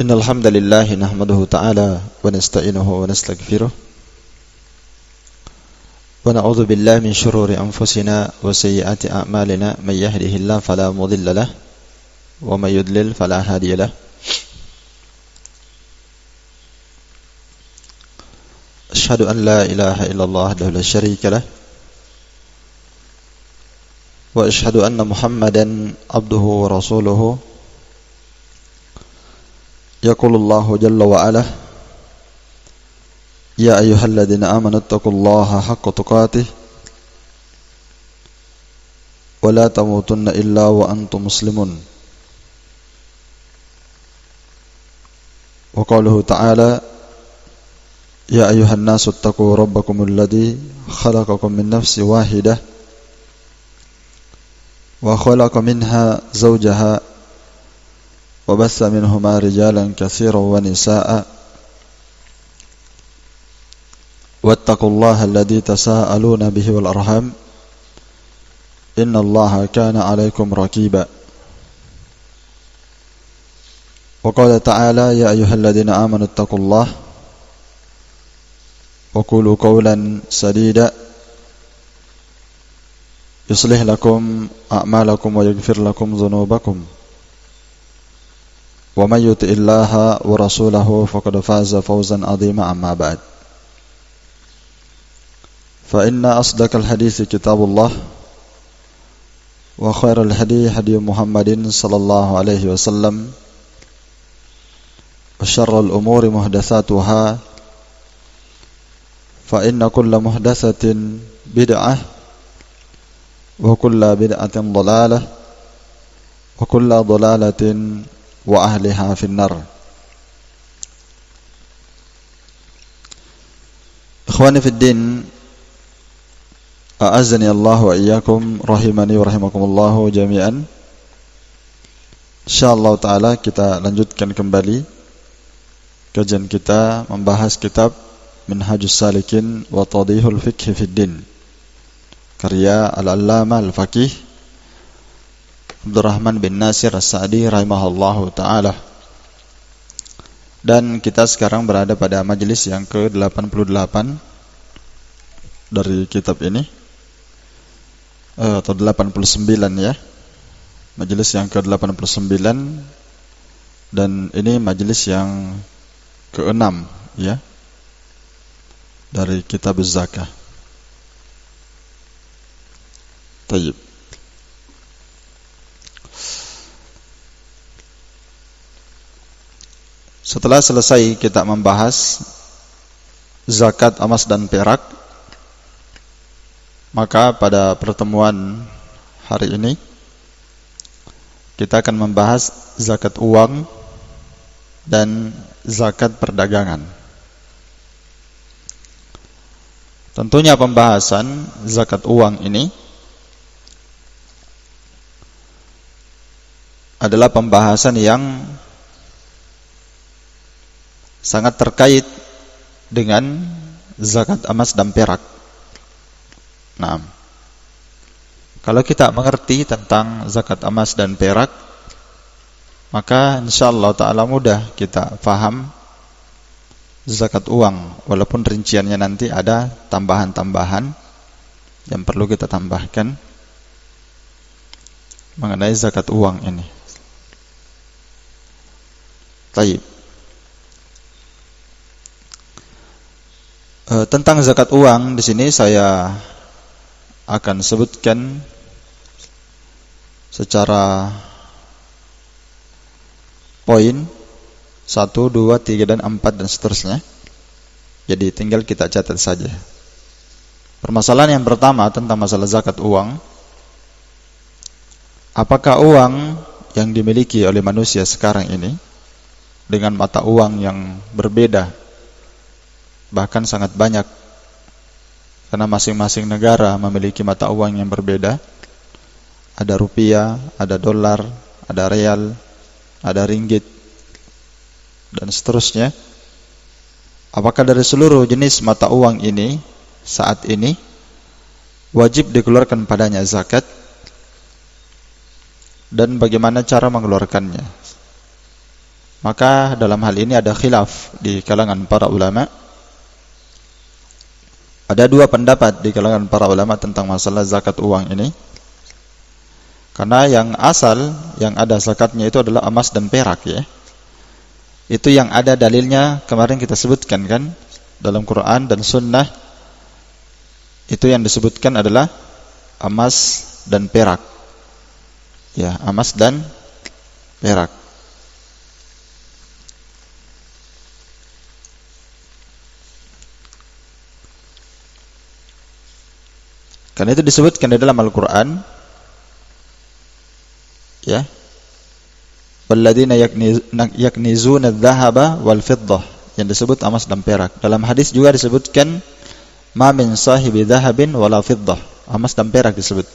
إن الحمد لله نحمده تعالى ونستعينه ونستغفره ونعوذ بالله من شرور أنفسنا وسيئات أعمالنا من يهده الله فلا مضل له ومن يضلل فلا هادي له أشهد أن لا إله إلا الله وحده لا شريك له وأشهد أن محمدا عبده ورسوله يقول الله جل وعلا يا أيها الذين آمنوا اتقوا الله حق تقاته ولا تموتن إلا وأنتم مسلمون وقوله تعالى يا أيها الناس اتقوا ربكم الذي خلقكم من نفس واحدة وخلق منها زوجها وبث منهما رجالا كثيرا ونساء واتقوا الله الذي تساءلون به والأرحام إن الله كان عليكم رقيبا وقال تعالى يا أيها الذين آمنوا اتقوا الله وقولوا قولا سديدا يصلح لكم أعمالكم ويغفر لكم ذنوبكم ومن يطع الله ورسوله فقد فاز فوزا عظيما أما بعد فإن أصدق الحديث كتاب الله وخير الهدي هدي محمد صلى الله عليه وسلم وشر الأمور محدثاتها فإن كل محدثة بدعة وكل بدعة ضلالة وكل ضلالة وأهلها في النار. إخواني في الدين أعزني الله وإياكم rahimani wa rahimakumullah jami'an. Insyaallah taala kita lanjutkan kembali kajian kita membahas kitab Minhajus Salikin wa Tadihul Fiqh fid Din karya Al-Allamah Al-Faqih Abdurrahman bin Nasir As-Sa'di rahimahullahu ta'ala. Dan kita sekarang berada pada majelis yang ke-88 dari kitab ini, atau 89 ya. Majelis yang ke-89, dan ini majelis yang ke-6 ya, dari kitab Az-Zakah. Tayyib. Setelah selesai kita membahas zakat emas dan perak, maka pada pertemuan hari ini kita akan membahas zakat uang dan zakat perdagangan. Tentunya pembahasan zakat uang ini adalah pembahasan yang sangat terkait dengan zakat emas dan perak. Nah, kalau kita mengerti tentang zakat emas dan perak, maka insyaallah ta'ala mudah kita faham zakat uang, walaupun rinciannya nanti ada tambahan-tambahan yang perlu kita tambahkan mengenai zakat uang ini. Baik. Tentang zakat uang di sini saya akan sebutkan secara poin 1, 2, 3 dan 4 dan seterusnya. Jadi tinggal kita catat saja. Permasalahan yang pertama tentang masalah zakat uang. Apakah uang yang dimiliki oleh manusia sekarang ini dengan mata uang yang berbeda, bahkan sangat banyak, karena masing-masing negara memiliki mata uang yang berbeda. Ada rupiah, ada dolar, ada real, ada ringgit, dan seterusnya. Apakah dari seluruh jenis mata uang ini saat ini wajib dikeluarkan padanya zakat? dan bagaimana cara mengeluarkannya. Maka dalam hal ini ada khilaf di kalangan para ulama. Ada dua pendapat di kalangan para ulama tentang masalah zakat uang ini. Karena yang asal yang ada zakatnya itu adalah emas dan perak ya. Itu yang ada dalilnya kemarin kita sebutkan kan dalam Quran dan Sunnah. Itu yang disebutkan adalah emas dan perak. Ya, emas dan perak. Karena itu disebutkan di dalam Al-Quran, ya, walladzina yaknizuna adh-dhahaba wal fiddah, yang disebut emas dan perak. Dalam hadis juga disebutkan ma min sahibi dhahabin wala fiddah, emas dan perak disebut.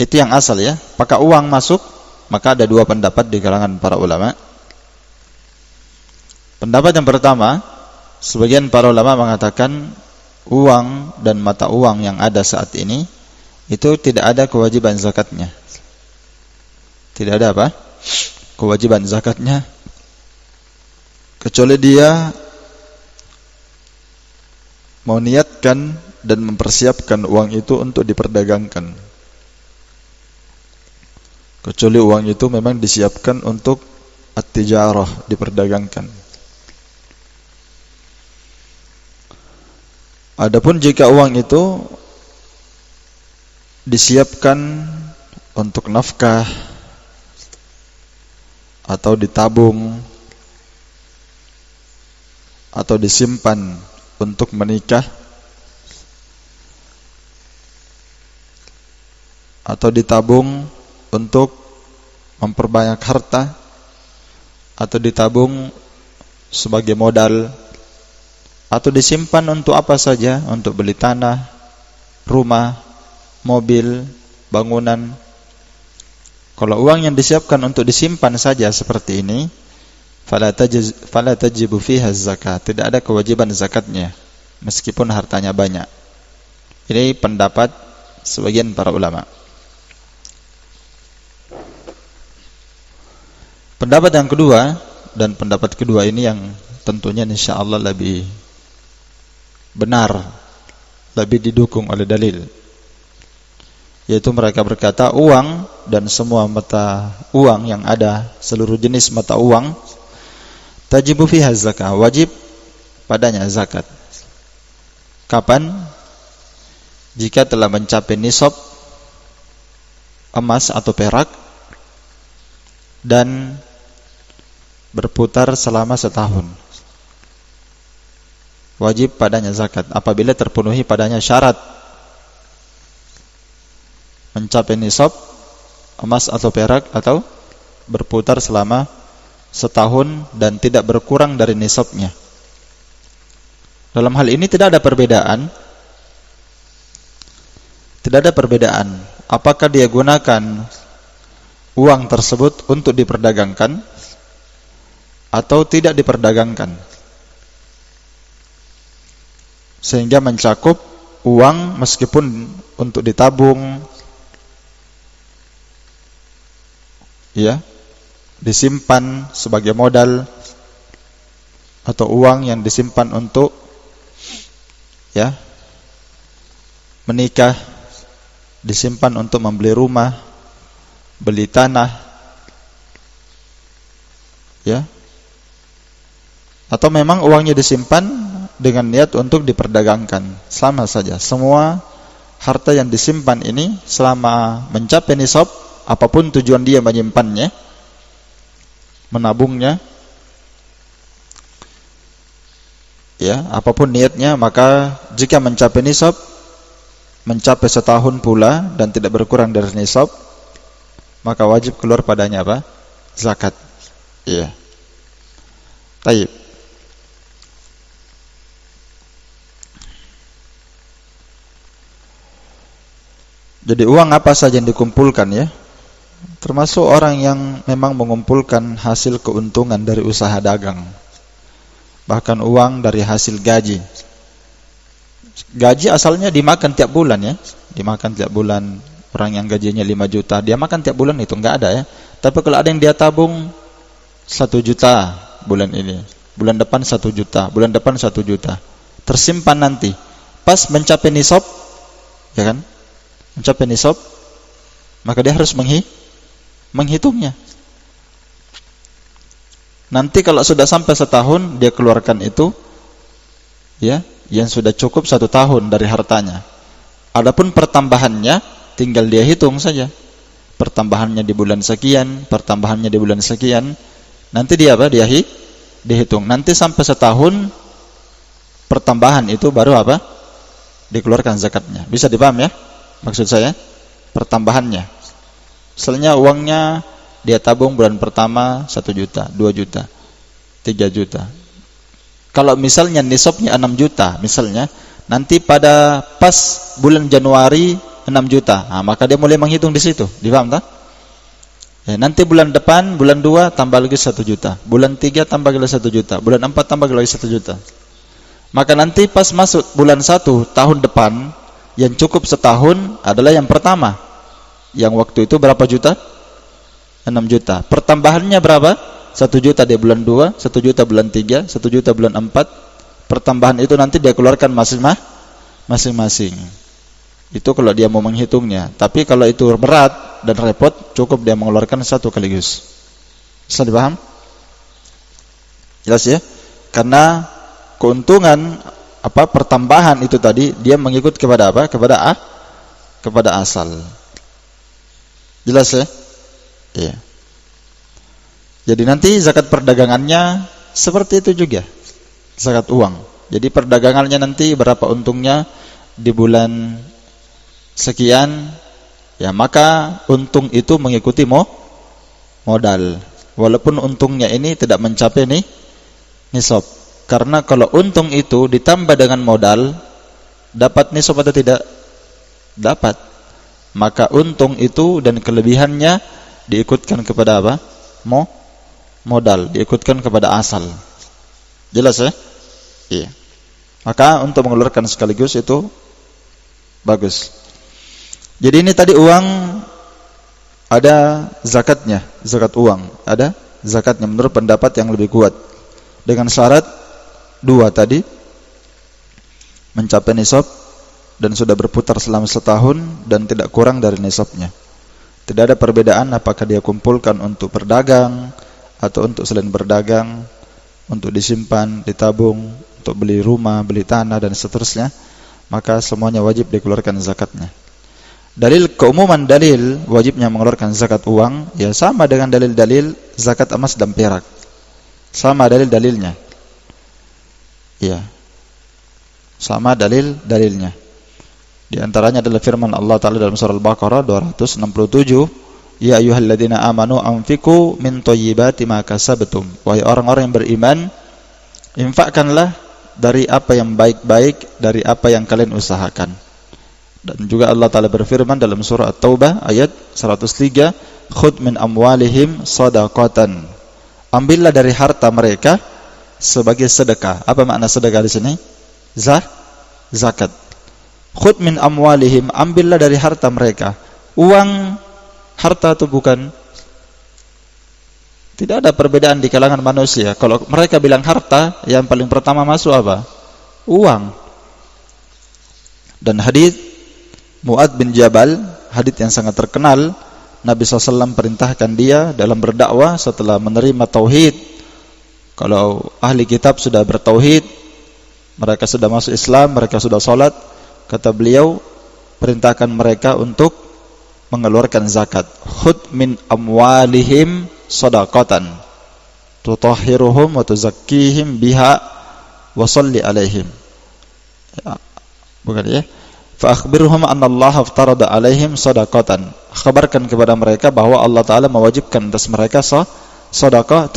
Itu yang asal ya. Apakah uang masuk? Maka ada dua pendapat di kalangan para ulama. Pendapat yang pertama, sebagian para ulama mengatakan uang dan mata uang yang ada saat ini itu tidak ada kewajiban zakatnya. Tidak ada apa? Kewajiban zakatnya, kecuali dia mau niatkan dan mempersiapkan uang itu untuk diperdagangkan. Kecuali uang itu memang disiapkan untuk at-tijarah, diperdagangkan. Adapun jika uang itu disiapkan untuk nafkah atau ditabung atau disimpan untuk menikah atau ditabung untuk memperbanyak harta atau ditabung sebagai modal atau disimpan untuk apa saja, untuk beli tanah, rumah, mobil, bangunan. Kalau uang yang disiapkan untuk disimpan saja seperti ini, fala tajibu fiha zakat, tidak ada kewajiban zakatnya meskipun hartanya banyak. Ini pendapat sebagian para ulama. Pendapat yang kedua, dan pendapat kedua ini yang tentunya insyaallah lebih benar, lebih didukung oleh dalil, yaitu mereka berkata uang dan semua mata uang yang ada, seluruh jenis mata uang, tajibu fiha zakah, wajib padanya zakat. Kapan? Jika telah mencapai nisab emas atau perak dan berputar selama setahun, wajib padanya zakat. Apabila terpenuhi padanya syarat mencapai nisab emas atau perak atau berputar selama setahun dan tidak berkurang dari nisabnya. Dalam hal ini tidak ada perbedaan. Tidak ada perbedaan apakah dia gunakan uang tersebut untuk diperdagangkan atau tidak diperdagangkan, sehingga mencakup uang meskipun untuk ditabung, ya, disimpan sebagai modal, atau uang yang disimpan untuk, ya, menikah, disimpan untuk membeli rumah, beli tanah, ya, atau memang uangnya disimpan dengan niat untuk diperdagangkan. Sama saja, semua harta yang disimpan ini selama mencapai nisab, apapun tujuan dia menyimpannya, menabungnya, ya, apapun niatnya, maka jika mencapai nisab, mencapai setahun pula dan tidak berkurang dari nisab, maka wajib keluar padanya apa? Zakat. Iya. Baik. Jadi uang apa saja yang dikumpulkan, ya, termasuk orang yang memang mengumpulkan hasil keuntungan dari usaha dagang, bahkan uang dari hasil gaji. Gaji asalnya dimakan tiap bulan, ya, dimakan tiap bulan. Orang yang gajinya 5 juta dia makan tiap bulan, itu enggak ada, ya. Tapi kalau ada yang dia tabung 1 juta bulan ini, bulan depan 1 juta, bulan depan 1 juta. Tersimpan nanti. Pas mencapai nisab, ya kan? Mencapai nisab, maka dia harus menghitungnya. Nanti kalau sudah sampai setahun, dia keluarkan itu, ya, yang sudah cukup 1 tahun dari hartanya. Adapun pertambahannya, tinggal dia hitung saja. Pertambahannya di bulan sekian, pertambahannya di bulan sekian. Nanti dia apa? Dia dihitung. Nanti sampai setahun, pertambahan itu baru apa? Dikeluarkan zakatnya. Bisa dipaham ya? Maksud saya, pertambahannya. Misalnya uangnya dia tabung bulan pertama 1 juta, 2 juta, 3 juta. Kalau misalnya nisabnya 6 juta, misalnya, nanti pada pas bulan Januari 6 juta, nah, maka dia mulai menghitung di situ. Dipaham tak? Ya, nanti bulan depan, bulan 2 tambah lagi 1 juta, bulan 3 tambah lagi 1 juta, bulan 4 tambah lagi 1 juta. Maka nanti pas masuk bulan 1 tahun depan, yang cukup setahun adalah yang pertama. Yang waktu itu berapa juta? 6 juta. Pertambahannya berapa? 1 juta di bulan 2, 1 juta bulan 3, 1 juta bulan 4. Pertambahan itu nanti dia keluarkan masing-masing. Itu kalau dia mau menghitungnya. Tapi kalau itu berat dan repot, cukup dia mengeluarkan satu sekaligus. Bisa dipaham? Jelas ya? Karena keuntungan pertambahan itu tadi dia mengikut kepada apa? Kepada asal. Jelas ya? Iya. Jadi nanti zakat perdagangannya seperti itu juga. Zakat uang. Jadi perdagangannya nanti berapa untungnya di bulan sekian, ya maka untung itu mengikuti modal. Walaupun untungnya ini tidak mencapai nisab. Karena kalau untung itu ditambah dengan modal, dapat nisab atau tidak? Dapat. Maka untung itu dan kelebihannya diikutkan kepada apa? Modal, diikutkan kepada asal. Jelas ya? Iya. Maka untuk mengeluarkan sekaligus itu bagus. Jadi ini tadi uang ada zakatnya, zakat uang ada zakatnya menurut pendapat yang lebih kuat. Dengan syarat 2 tadi, mencapai nisab dan sudah berputar selama setahun dan tidak kurang dari nisabnya. Tidak ada perbedaan apakah dia kumpulkan untuk berdagang atau untuk selain berdagang, untuk disimpan, ditabung, untuk beli rumah, beli tanah dan seterusnya, maka semuanya wajib dikeluarkan zakatnya. Dalil keumuman dalil wajibnya mengeluarkan zakat uang ya sama dengan dalil-dalil zakat emas dan perak. Sama dalil-dalilnya. Ya. Sama dalil-dalilnya. Di antaranya adalah firman Allah Ta'ala dalam surah Al-Baqarah 267, ya ayyuhalladzina amanu anfiqu min thayyibati ma kasabtum. Wahai orang-orang yang beriman, infakkanlah dari apa yang baik-baik, dari apa yang kalian usahakan. Dan juga Allah Ta'ala berfirman dalam surah At-Taubah ayat 103, khudh min amwalihim shadaqatan. Ambillah dari harta mereka sebagai sedekah. Apa makna sedekah di sini? Zakat. Khudh min amwalihim, ambillah dari harta mereka. Uang harta atau bukan? Tidak ada perbedaan di kalangan manusia. Kalau mereka bilang harta, yang paling pertama masuk apa? Uang. Dan hadits Mu'adz bin Jabal, hadits yang sangat terkenal, Nabi SAW perintahkan dia dalam berdakwah setelah menerima tauhid. Kalau ahli kitab sudah bertauhid, mereka sudah masuk Islam, mereka sudah salat, kata beliau, perintahkan mereka untuk mengeluarkan zakat. Khudh min amwalihim shadaqatan tutahhiruhum wa tuzakkihim biha wa shalli alaihim. Ya, bukan ya? Fa akhbirhum anna Allah aftarada alaihim shadaqatan. Khabarkan kepada mereka bahwa Allah Ta'ala mewajibkan atas mereka sedekah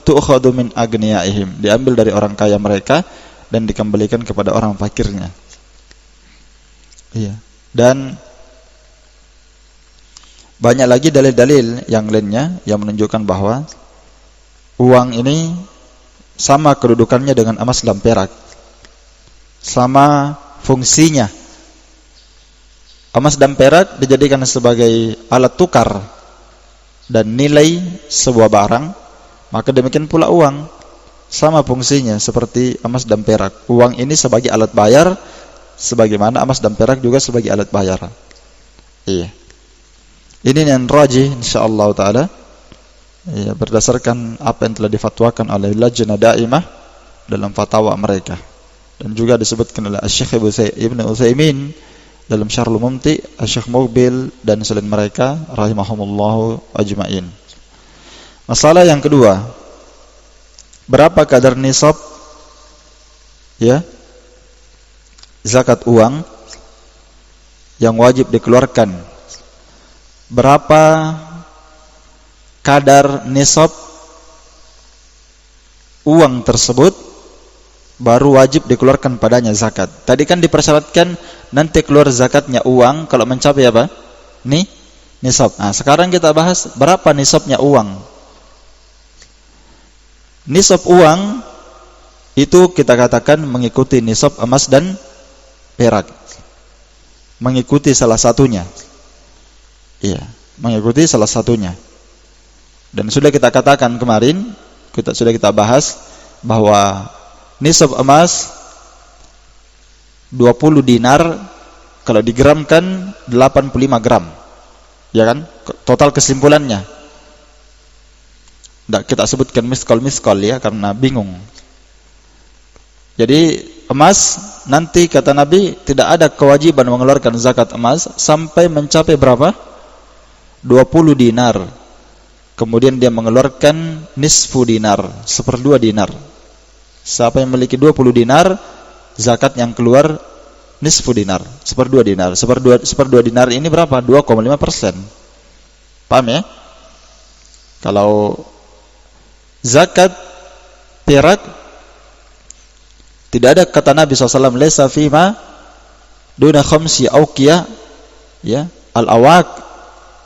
tu'khadu min agniyaihim, diambil dari orang kaya mereka dan dikembalikan kepada orang fakirnya. Iya. Dan banyak lagi dalil-dalil yang lainnya yang menunjukkan bahwa uang ini sama kedudukannya dengan emas dan perak. Sama fungsinya. Emas dan perak dijadikan sebagai alat tukar dan nilai sebuah barang, Maka demikian pula uang, sama fungsinya seperti emas dan perak. Uang ini sebagai alat bayar, sebagaimana emas dan perak juga sebagai alat bayar. Iya. Ini yang rajih insyaallah taala. Ya, berdasarkan apa yang telah difatwakan oleh Lajnah Daimah dalam fatwa mereka, dan juga disebutkan oleh Syekh Ibnu Utsaimin dalam Syarhul Mumti, Syekh Muqbil dan selain mereka rahimahumullahu ajmain. Masalah yang kedua, berapa kadar nisab ya zakat uang yang wajib dikeluarkan? Berapa kadar nisab uang tersebut baru wajib dikeluarkan padanya zakat? Tadi kan dipersyaratkan nanti keluar zakatnya uang kalau mencapai apa? Nisab. Nah, sekarang kita bahas berapa nisabnya uang. Nisab uang itu kita katakan mengikuti nisab emas dan perak. Mengikuti salah satunya. Iya, mengikuti salah satunya. Dan sudah kita katakan kemarin, sudah kita bahas bahwa nisab emas 20 dinar kalau digramkan 85 gram. Ya kan? Total kesimpulannya. Tidak kita sebutkan miskol ya, karena bingung. Jadi emas nanti kata Nabi tidak ada kewajiban mengeluarkan zakat emas sampai mencapai berapa? 20 dinar. Kemudian dia mengeluarkan nisfu dinar, 1/2 dinar. Siapa yang memiliki 20 dinar, zakat yang keluar nisfu dinar, 1/2 dinar. 1/2 dinar ini berapa? 2,5%. Paham ya? Kalau zakat perak tidak ada kata Nabi SAW, laisa fima duna khamsi auqiyah, ya, al-awaq,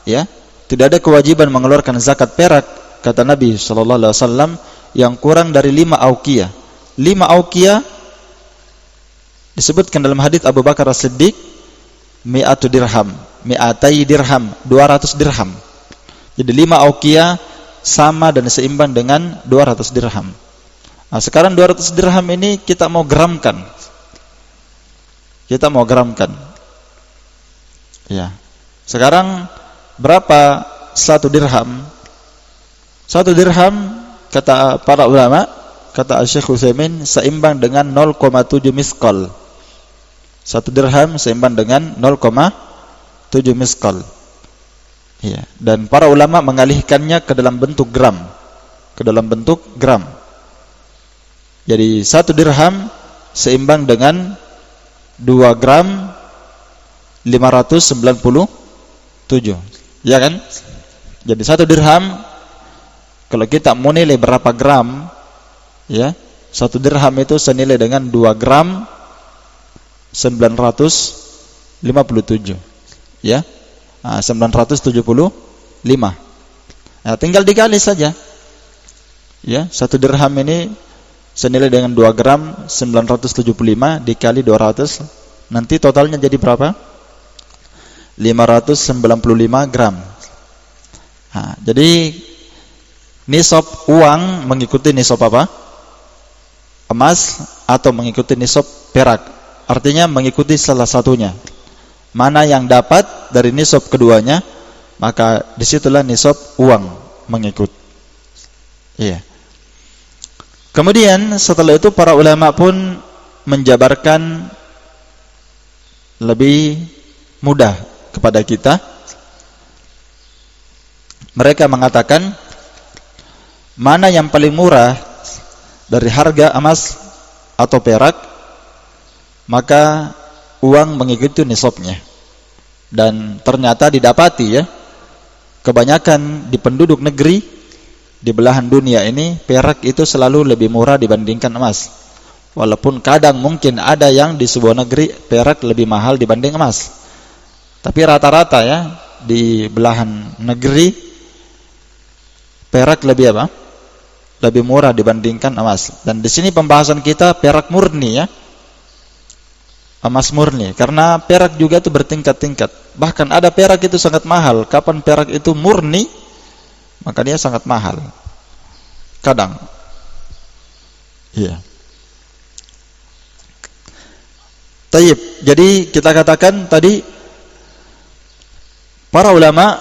ya, tidak ada kewajiban mengeluarkan zakat perak kata Nabi SAW yang kurang dari 5 auqiyah. 5 auqiyah disebutkan dalam hadits Abu Bakar As-Siddiq, mi'atu dirham, mi'atai dirham, 200 dirham. Jadi 5 auqiyah sama dan seimbang dengan 200 dirham. Nah, sekarang 200 dirham ini kita mau gramkan. Ya. Sekarang berapa 1 dirham? 1 dirham kata para ulama, kata Syekh Utsaimin, seimbang dengan 0,7 miskal. 1 dirham seimbang dengan 0,7 miskal. Ya, dan para ulama mengalihkannya ke dalam bentuk gram. Jadi 1 dirham seimbang dengan 2 gram 597. Ya kan? Jadi 1 dirham kalau kita mau nilai berapa gram, ya, 1 dirham itu senilai dengan 2 gram 957. Ya. Nah, 975. Nah, tinggal dikali saja. Ya, 1 dirham ini senilai dengan 2 gram 975 dikali 200, nanti totalnya jadi berapa? 595 gram. Nah, jadi nisab uang mengikuti nisab apa? Emas atau mengikuti nisab perak. Artinya mengikuti salah satunya. Mana yang dapat dari nisab keduanya, maka disitulah nisab uang mengikut. Iya. Kemudian setelah itu para ulama pun menjabarkan lebih mudah kepada kita. Mereka mengatakan mana yang paling murah dari harga emas atau perak, maka uang mengikuti nisabnya. Dan ternyata didapati ya, kebanyakan di penduduk negeri di belahan dunia ini perak itu selalu lebih murah dibandingkan emas. Walaupun kadang mungkin ada yang di sebuah negeri perak lebih mahal dibanding emas. Tapi rata-rata ya di belahan negeri perak lebih apa? Lebih murah dibandingkan emas. Dan di sini pembahasan kita perak murni ya. Emas murni, karena perak juga itu bertingkat-tingkat. Bahkan ada perak itu sangat mahal. Kapan perak itu murni, maka dia sangat mahal. Kadang. Iya. Taib. Jadi kita katakan tadi para ulama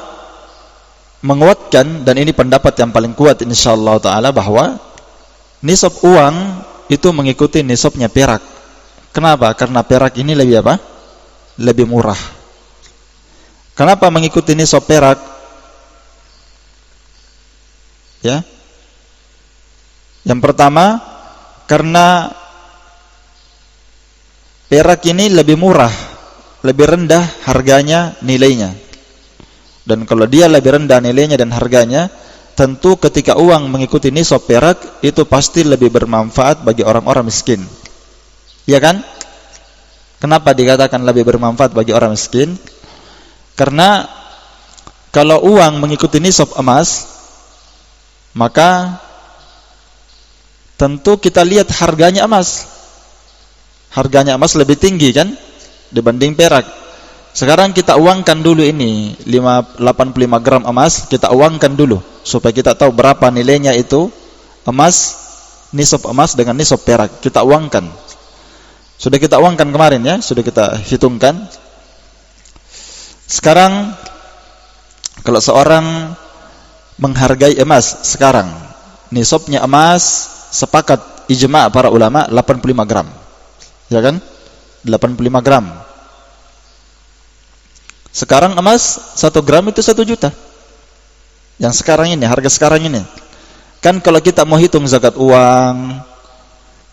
menguatkan, dan ini pendapat yang paling kuat insyaallah taala, bahwa nisab uang itu mengikuti nisabnya perak. Kenapa? Karena perak ini lebih apa? Lebih murah. Kenapa mengikuti nisab perak? Ya. Yang pertama, karena perak ini lebih murah, lebih rendah harganya, nilainya. Dan kalau dia lebih rendah nilainya dan harganya, tentu ketika uang mengikuti nisab perak, itu pasti lebih bermanfaat bagi orang-orang miskin. Iya kan? Kenapa dikatakan lebih bermanfaat bagi orang miskin? Karena kalau uang mengikuti nisab emas, maka tentu kita lihat harganya emas. Harganya emas lebih tinggi kan dibanding perak. Sekarang kita uangkan dulu ini 85 gram emas, kita uangkan dulu supaya kita tahu berapa nilainya itu emas, nisab emas dengan nisab perak. Kita uangkan. Sudah kita uangkan kemarin ya, sudah kita hitungkan. Sekarang kalau seorang menghargai emas sekarang, nisabnya emas sepakat ijma' para ulama 85 gram. Ya kan? 85 gram. Sekarang emas 1 gram itu 1 juta. Yang sekarang ini, harga sekarang ini. Kan kalau kita mau hitung zakat uang,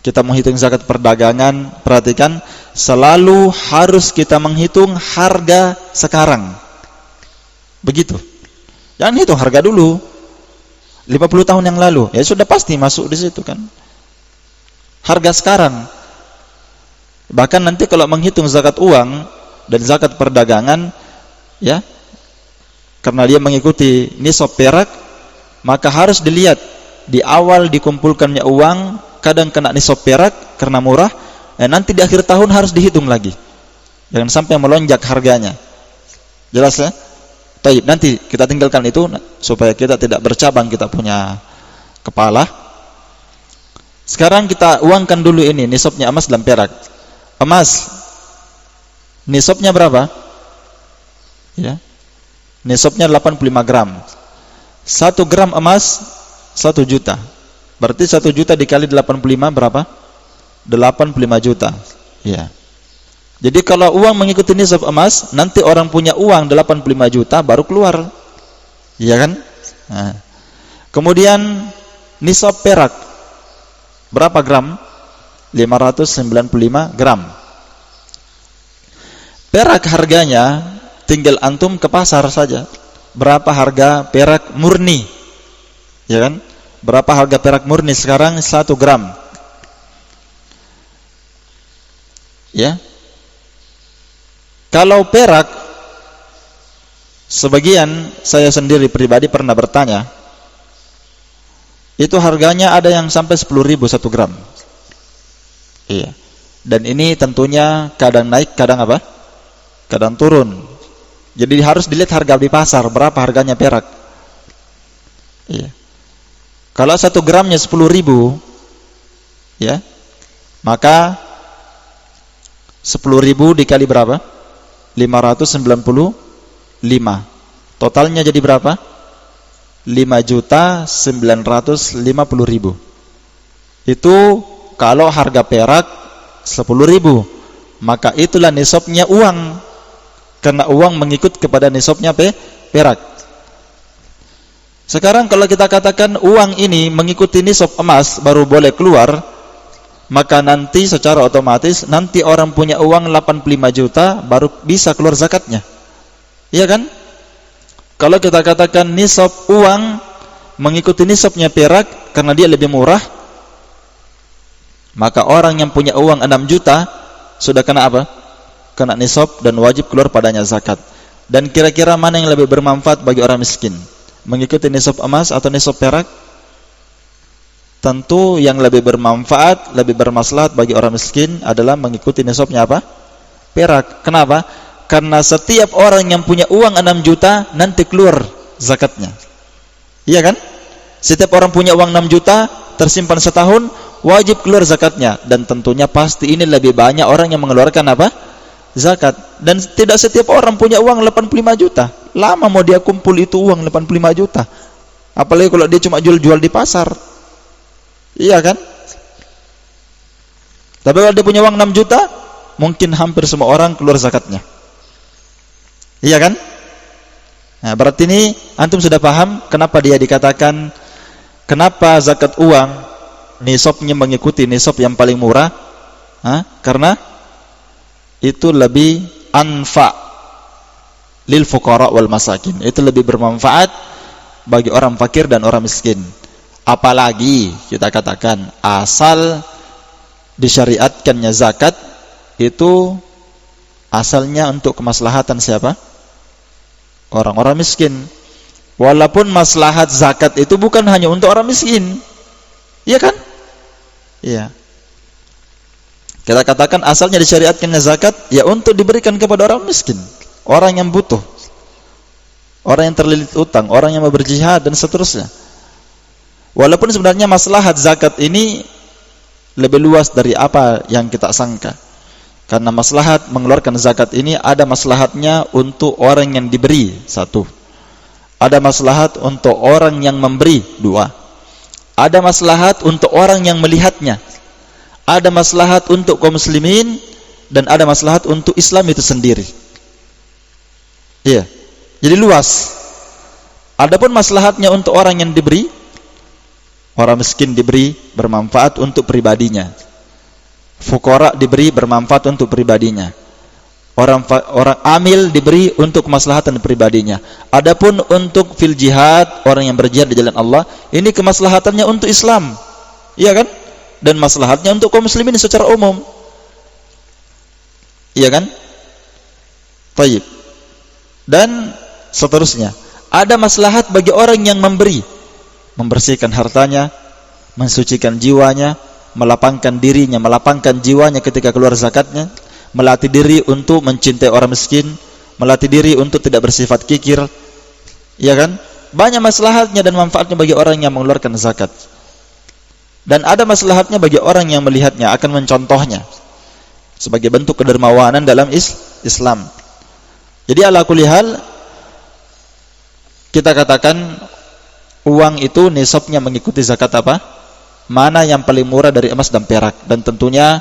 kita mau hitung zakat perdagangan, perhatikan, selalu harus kita menghitung harga sekarang. Begitu. Jangan hitung harga dulu 50 tahun yang lalu. Ya sudah pasti masuk di situ kan. Harga sekarang. Bahkan nanti kalau menghitung zakat uang dan zakat perdagangan, ya, karena dia mengikuti nisab perak, maka harus dilihat di awal dikumpulkannya uang, kadang kena nisab perak karena murah, nanti di akhir tahun harus dihitung lagi. Jangan sampai melonjak harganya. Jelas ya? Baik, nanti kita tinggalkan itu supaya kita tidak bercabang kita punya kepala. Sekarang kita uangkan dulu ini nisabnya emas dan perak. Emas nisabnya berapa? Ya. Nisabnya 85 gram. 1 gram emas 1 juta. Berarti 1 juta dikali 85 berapa? 85 juta. Ya. Jadi kalau uang mengikuti nisab emas, nanti orang punya uang 85 juta baru keluar. Iya kan? Nah. Kemudian nisab perak berapa gram? 595 gram. Perak harganya, tinggal antum ke pasar saja. Berapa harga perak murni? Ya kan? Berapa harga perak murni sekarang? 1 gram. Ya. Kalau perak, sebagian saya sendiri pribadi pernah bertanya, itu harganya ada yang sampai 10.000 1 gram. Iya. Dan ini tentunya kadang naik, kadang apa? Kadang turun. Jadi harus dilihat harga di pasar, berapa harganya perak. Iya. Kalau 1 gramnya 10.000, ya, maka 10.000 dikali berapa? 595. Totalnya jadi berapa? 5.950.000. Itu kalau harga perak 10.000, maka itulah nisabnya uang. Karena uang mengikut kepada nisabnya perak. Sekarang kalau kita katakan uang ini mengikuti nisab emas baru boleh keluar, maka nanti secara otomatis nanti orang punya uang 85 juta baru bisa keluar zakatnya. Iya kan? Kalau kita katakan nisab uang mengikuti nisabnya perak karena dia lebih murah, maka orang yang punya uang 6 juta sudah kena apa? Kena nisab dan wajib keluar padanya zakat. Dan kira-kira mana yang lebih bermanfaat bagi orang miskin? Mengikuti nisab emas atau nisab perak? Tentu yang lebih bermanfaat, lebih bermaslahat bagi orang miskin adalah mengikuti nisabnya apa? Perak. Kenapa? Karena setiap orang yang punya uang 6 juta nanti keluar zakatnya. Iya kan? Setiap orang punya uang 6 juta, tersimpan setahun, wajib keluar zakatnya. Dan tentunya pasti ini lebih banyak orang yang mengeluarkan apa? Zakat. Dan tidak setiap orang punya uang 85 juta. Lama mau dia kumpul itu uang 85 juta. Apalagi kalau dia cuma jual-jual di pasar. Iya kan? Tapi kalau dia punya uang 6 juta, mungkin hampir semua orang keluar zakatnya. Iya kan? Nah, berarti ini antum sudah paham kenapa dia dikatakan, kenapa zakat uang nisabnya mengikuti nisab yang paling murah? Karena itu lebih anfa lil fuqara wal masakin. Itu lebih bermanfaat bagi orang fakir dan orang miskin. Apalagi kita katakan asal disyariatkannya zakat itu asalnya untuk kemaslahatan siapa? Orang-orang miskin. Walaupun maslahat zakat itu bukan hanya untuk orang miskin. Iya kan? Iya. Kita katakan asalnya disyariatkannya zakat ya untuk diberikan kepada orang miskin, orang yang butuh, orang yang terlilit utang, orang yang mau berjihad dan seterusnya. Walaupun sebenarnya maslahat zakat ini lebih luas dari apa yang kita sangka. Karena maslahat mengeluarkan zakat ini ada maslahatnya untuk orang yang diberi, satu. Ada maslahat untuk orang yang memberi, dua. Ada maslahat untuk orang yang melihatnya. Ada maslahat untuk kaum muslimin dan ada maslahat untuk Islam itu sendiri. Iya. Jadi luas. Adapun maslahatnya untuk orang yang diberi, orang miskin diberi bermanfaat untuk pribadinya. Fuqara diberi bermanfaat untuk pribadinya. Orang amil diberi untuk kemaslahatan pribadinya. Adapun untuk fil jihad, orang yang berjihad di jalan Allah, ini kemaslahatannya untuk Islam. Iya kan? Dan maslahatnya untuk kaum muslimin secara umum. Iya kan? Baik. Dan seterusnya. Ada maslahat bagi orang yang memberi, membersihkan hartanya, mensucikan jiwanya, melapangkan dirinya, melapangkan jiwanya ketika keluar zakatnya, melatih diri untuk mencintai orang miskin, melatih diri untuk tidak bersifat kikir. Iya kan? Banyak maslahatnya dan manfaatnya bagi orang yang mengeluarkan zakat. Dan ada maslahatnya bagi orang yang melihatnya, akan mencontohnya sebagai bentuk kedermawanan dalam Islam. Jadi ala kulli hal kita katakan uang itu nisabnya mengikuti zakat apa? Mana yang paling murah dari emas dan perak, dan tentunya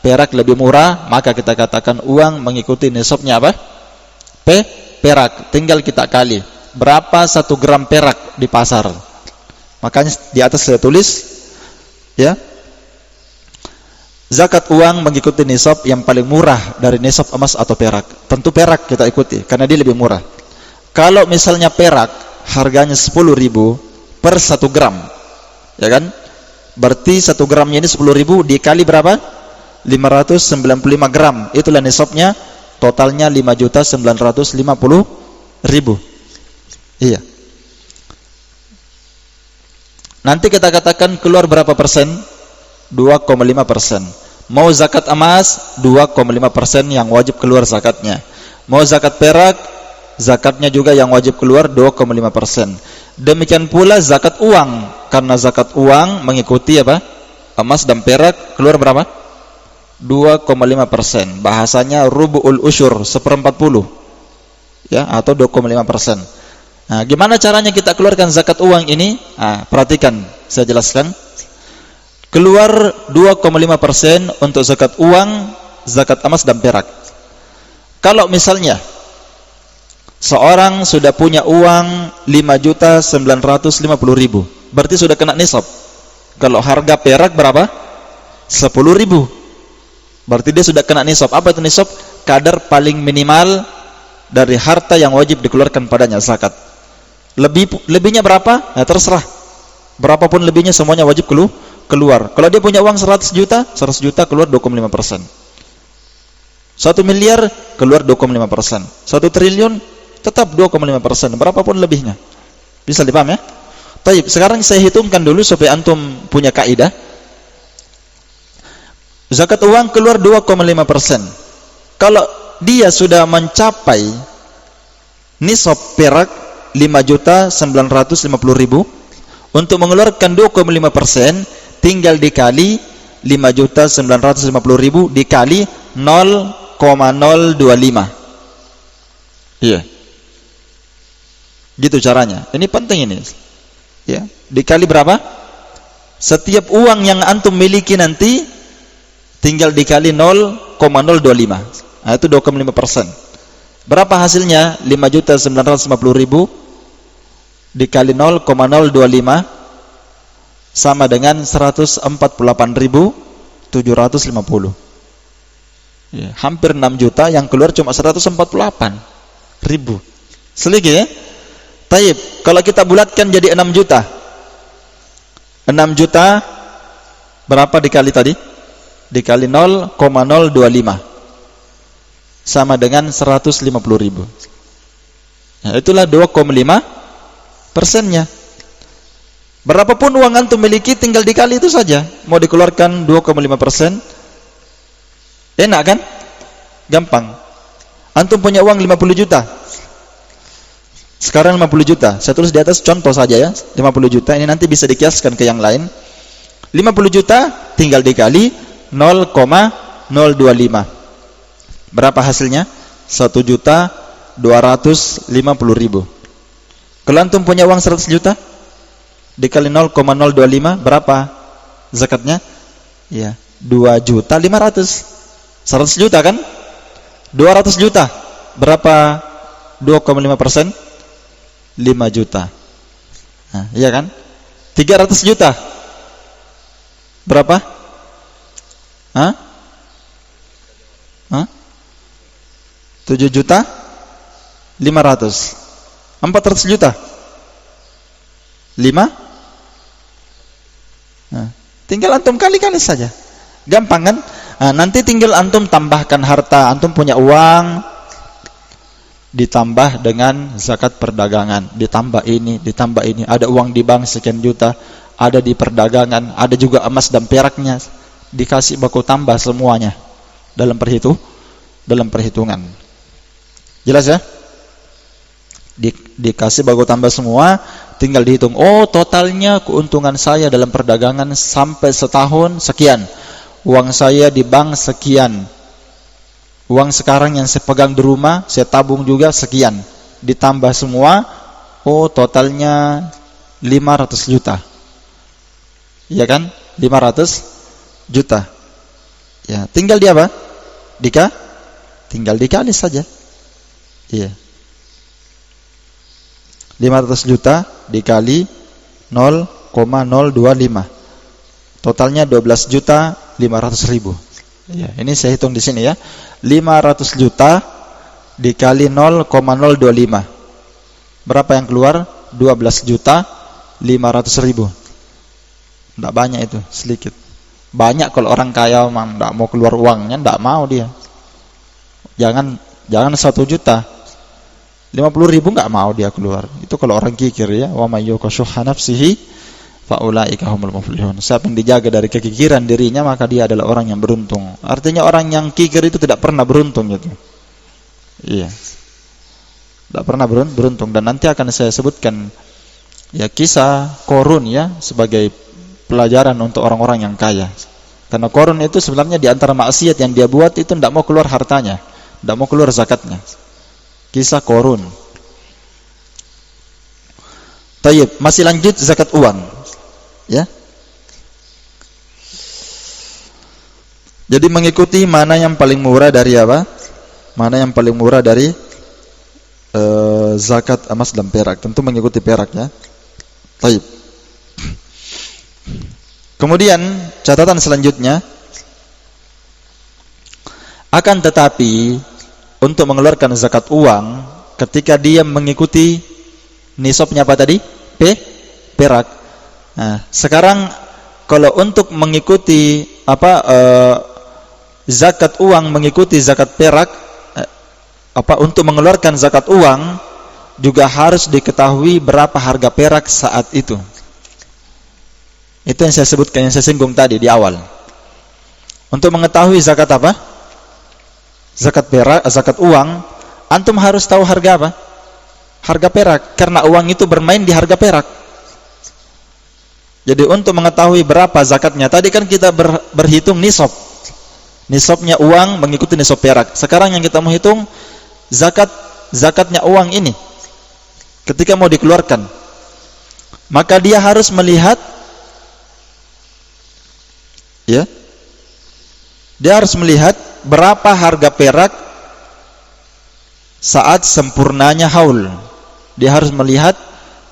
perak lebih murah, maka kita katakan uang mengikuti nisabnya apa? Perak. Tinggal kita kali berapa 1 gram perak di pasar. Makanya di atas saya tulis ya, zakat uang mengikuti nisab yang paling murah dari nisab emas atau perak. Tentu perak kita ikuti karena dia lebih murah. Kalau misalnya perak harganya 10.000 per 1 gram, ya kan? Berarti 1 gramnya ini 10.000 dikali berapa? 595 gram. Itulah nisabnya, totalnya 5.950.000. Iya. Nanti kita katakan keluar berapa persen? 2,5%. Mau zakat emas 2,5% yang wajib keluar zakatnya. Mau zakat perak, zakatnya juga yang wajib keluar 2,5%. Demikian pula zakat uang, karena zakat uang mengikuti apa? Emas dan perak, keluar berapa? 2,5%. Bahasanya rubu'ul usyur, 1/40. Ya, atau 2,5%. Nah, gimana caranya kita keluarkan zakat uang ini? Nah, perhatikan, saya jelaskan. Keluar 2,5% untuk zakat uang, zakat emas dan perak. Kalau misalnya seorang sudah punya uang 5.950.000, berarti sudah kena nisab. Kalau harga perak berapa? 10.000. Berarti dia sudah kena nisab. Apa itu nisab? Kadar paling minimal dari harta yang wajib dikeluarkan padanya zakat. Lebihnya berapa? Ya terserah. Berapapun lebihnya semuanya wajib keluar. Kalau dia punya uang 100 juta keluar 2,5%. 1 miliar keluar 2,5%. 1 triliun tetap 2,5%. Berapapun lebihnya. Bisa dipaham ya? Baik, sekarang saya hitungkan dulu supaya antum punya kaidah. Zakat uang keluar 2,5%. Kalau dia sudah mencapai nisab perak 5.950.000, Untuk mengeluarkan 2,5% tinggal dikali 5.950.000 dikali 0,025. Iya. Gitu caranya. Ini penting ini. Ya, dikali berapa? Setiap uang yang antum miliki nanti tinggal dikali 0,025. Nah, itu 2,5%. Berapa hasilnya? 5.950.000 dikali 0,025 sama dengan 148.750. Ya, hampir 6 juta, yang keluar cuma 148.000. Seligi ya? Taib, kalau kita bulatkan jadi 6 juta. 6 juta berapa dikali tadi? Dikali 0,025 sama dengan 150.000. Nah, itulah 2,5%-nya. Berapapun uang antum miliki tinggal dikali itu saja. Mau dikeluarkan 2,5%, enak kan? Gampang. Antum punya uang 50 juta. Sekarang 50 juta. Saya tulis di atas contoh saja ya. 50 juta ini nanti bisa dikiaskan ke yang lain. 50 juta tinggal dikali 0,025. Berapa hasilnya? 1.250.000. Kalau antum punya uang 100 juta dikali 0,025 berapa zakatnya? Ya, 2.500.000. 100 juta kan? 200 juta. Berapa 2,5%? 5 juta. Nah, iya kan? 300 juta. Berapa? Hah? 7 juta 500. 400 juta 5. Nah, tinggal antum kali-kali saja. Gampang kan? Nah, nanti tinggal antum tambahkan harta. Antum punya uang, ditambah dengan zakat perdagangan, ditambah ini. Ada uang di bank sekian juta, ada di perdagangan, ada juga emas dan peraknya, dikasih baku tambah semuanya dalam perhitungan. Jelas ya? Dikasih baku tambah semua, tinggal dihitung. Oh, totalnya keuntungan saya dalam perdagangan sampai setahun sekian. Uang saya di bank sekian. Uang sekarang yang saya pegang di rumah, saya tabung juga sekian. Ditambah semua, oh totalnya 500 juta. Iya kan? 500 juta. Ya, tinggal di apa? Tinggal dikali saja. Iya. 500 juta dikali 0,025. Totalnya 12.500.000. Ya, ini saya hitung di sini ya. 500 juta dikali 0,025. Berapa yang keluar? 12.500.000. Enggak banyak itu, sedikit. Banyak kalau orang kaya memang enggak mau keluar uangnya, enggak mau dia. Jangan 1 juta. 50.000 enggak mau dia keluar. Itu kalau orang kikir ya. Wa may yuqashuha nafsihi fa ulaika humul muflihun. Siapa yang dijaga dari kekikiran dirinya, maka dia adalah orang yang beruntung. Artinya orang yang kikir itu tidak pernah beruntung gitu. Iya. Tidak pernah beruntung. Dan nanti akan saya sebutkan ya kisah Korun ya sebagai pelajaran untuk orang-orang yang kaya. Karena Korun itu sebenarnya di antara maksiat yang dia buat itu tidak mau keluar hartanya, tidak mau keluar zakatnya. Kisah Korun. Tayyib, masih lanjut zakat uang. Ya. Jadi mengikuti mana yang paling murah dari apa? Mana yang paling murah dari zakat emas dan perak. Tentu mengikuti perak ya. Tayyib. Kemudian catatan selanjutnya, akan tetapi untuk mengeluarkan zakat uang ketika dia mengikuti nisabnya apa tadi? Perak. Nah, sekarang kalau untuk mengikuti zakat uang mengikuti zakat perak, untuk mengeluarkan zakat uang juga harus diketahui berapa harga perak saat itu. Itu yang saya sebutkan, yang saya singgung tadi di awal. Untuk mengetahui zakat apa? Zakat perak, zakat uang, antum harus tahu harga apa? Harga perak, karena uang itu bermain di harga perak. Jadi untuk mengetahui berapa zakatnya, tadi kan kita berhitung nisab. Nisabnya uang mengikuti nisab perak. Sekarang yang kita mau hitung zakatnya uang ini. Ketika mau dikeluarkan, maka dia harus melihat, ya, dia harus melihat berapa harga perak saat sempurnanya haul. Dia harus melihat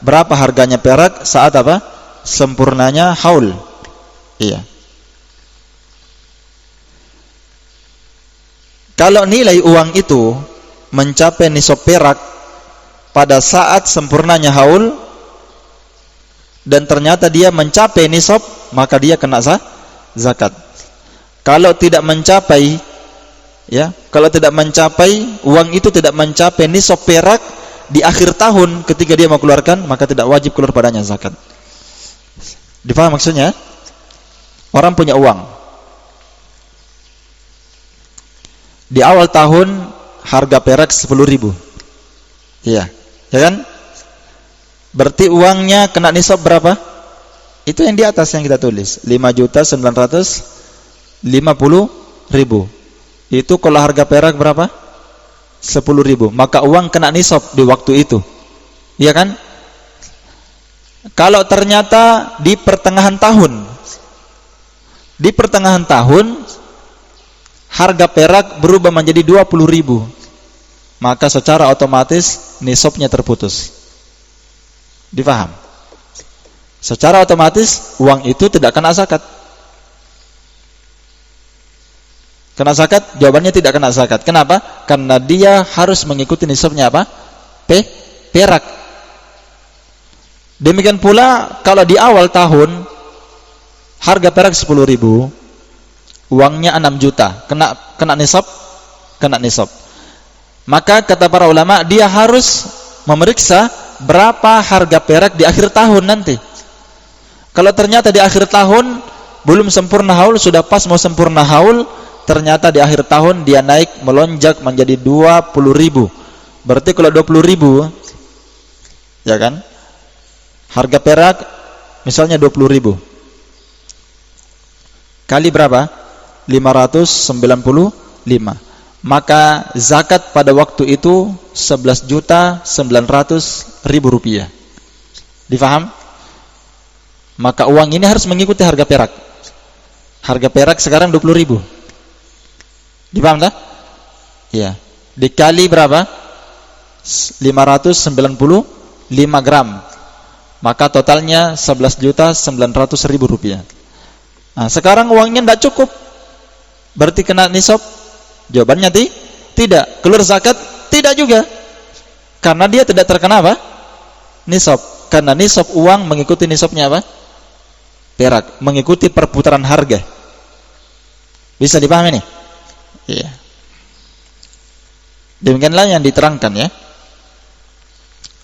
berapa harganya perak saat apa? Sempurnanya haul. Iya. Kalau nilai uang itu mencapai nisab perak pada saat sempurnanya haul dan ternyata dia mencapai nisab, maka dia kena zakat. Kalau tidak mencapai, ya, kalau tidak mencapai, uang itu tidak mencapai nisab perak di akhir tahun ketika dia mau keluarkan, maka tidak wajib keluar padanya zakat. Dipaham maksudnya? Orang punya uang. Di awal tahun harga perak 10.000. Iya, ya kan? Berarti uangnya kena nisab berapa? Itu yang di atas yang kita tulis, 5.950.000. Itu kalau harga perak berapa? 10.000. Maka uang kena nisab di waktu itu. Iya kan? Kalau ternyata di pertengahan tahun harga perak berubah menjadi 20.000, maka secara otomatis nisabnya terputus. Difaham? Secara otomatis uang itu tidak kena zakat. Kena zakat? Jawabannya tidak kena zakat. Kenapa? Karena dia harus mengikuti nisabnya apa? Perak. Demikian pula kalau di awal tahun harga perak 10.000, uangnya 6 juta, kena nisab, Maka kata para ulama, dia harus memeriksa berapa harga perak di akhir tahun nanti. Kalau ternyata di akhir tahun belum sempurna haul, sudah pas mau sempurna haul, ternyata di akhir tahun dia naik melonjak menjadi 20.000. Berarti kalau 20.000, ya kan? Harga perak misalnya 20.000 kali berapa? 595. Maka zakat pada waktu itu 11.900.000 rupiah. Difaham? Maka uang ini harus mengikuti harga perak. Harga perak sekarang 20.000. Difaham tak? Iya. Dikali berapa? 595 gram. Maka totalnya 11.900.000 rupiah. Nah, sekarang uangnya tidak cukup. Berarti kena nisab? Jawabannya tidak. Keluar zakat? Tidak juga. Karena dia tidak terkena apa? Nisab. Karena nisab uang mengikuti nisabnya apa? Perak. Mengikuti perputaran harga. Bisa dipahami nih? Iya. Demikianlah yang diterangkan ya.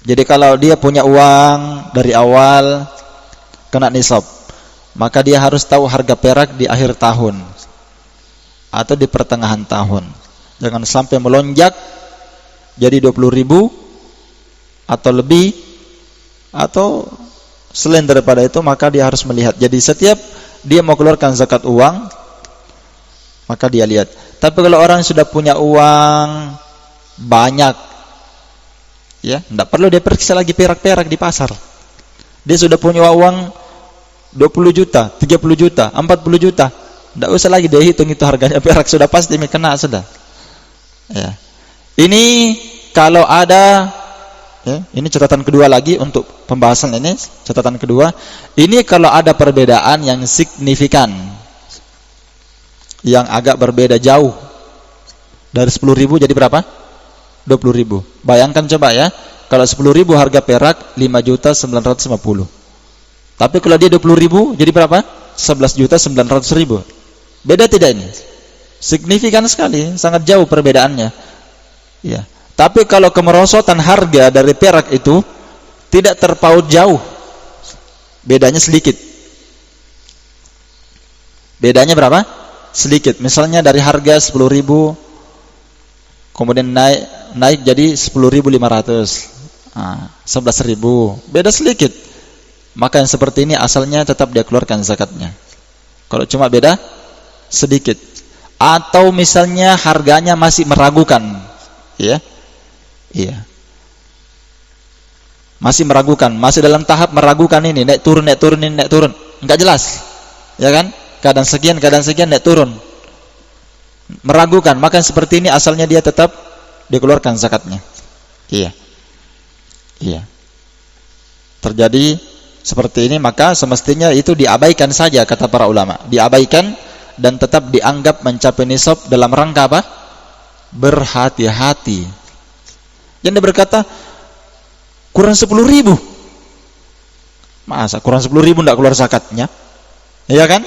Jadi kalau dia punya uang dari awal kena nisab, maka dia harus tahu harga perak di akhir tahun atau di pertengahan tahun. Jangan sampai melonjak jadi 20.000 atau lebih atau selain daripada itu, maka dia harus melihat. Jadi setiap dia mau keluarkan zakat uang, maka dia lihat. Tapi kalau orang sudah punya uang banyak, ya, tidak perlu dia periksa lagi perak-perak di pasar. Dia sudah punya uang 20 juta, 30 juta, 40 juta. Tidak usah lagi dia hitung itu harganya perak, sudah pasti kena sudah. Ya. Ini kalau ada, ya, ini catatan kedua lagi untuk pembahasan ini, catatan kedua. Ini kalau ada perbedaan yang signifikan, yang agak berbeda jauh. Dari 10.000 jadi berapa? 20.000. Bayangkan coba ya, kalau 10.000 harga perak 5.950. Tapi kalau dia 20.000 jadi berapa? 11.900.000. Beda tidak ini? Signifikan sekali, sangat jauh perbedaannya. Ya. Tapi kalau kemerosotan harga dari perak itu tidak terpaut jauh, bedanya sedikit. Bedanya berapa? Sedikit. Misalnya dari harga 10.000 kemudian naik jadi 10.500, 11.000, beda sedikit. maka yang seperti ini asalnya tetap dia keluarkan zakatnya. Kalau cuma beda sedikit, atau misalnya harganya masih meragukan, ya, iya, masih meragukan, masih dalam tahap meragukan ini, naik turun, enggak jelas, ya kan? Kadang sekian, naik turun, meragukan, maka yang seperti ini asalnya dia tetap dikeluarkan zakatnya. Iya, iya. Terjadi seperti ini, maka semestinya itu diabaikan saja, kata para ulama, diabaikan dan tetap dianggap mencapai nisab dalam rangka apa? Berhati-hati. Yang dia berkata kurang 10.000, masa kurang 10.000 tidak keluar zakatnya, iya kan?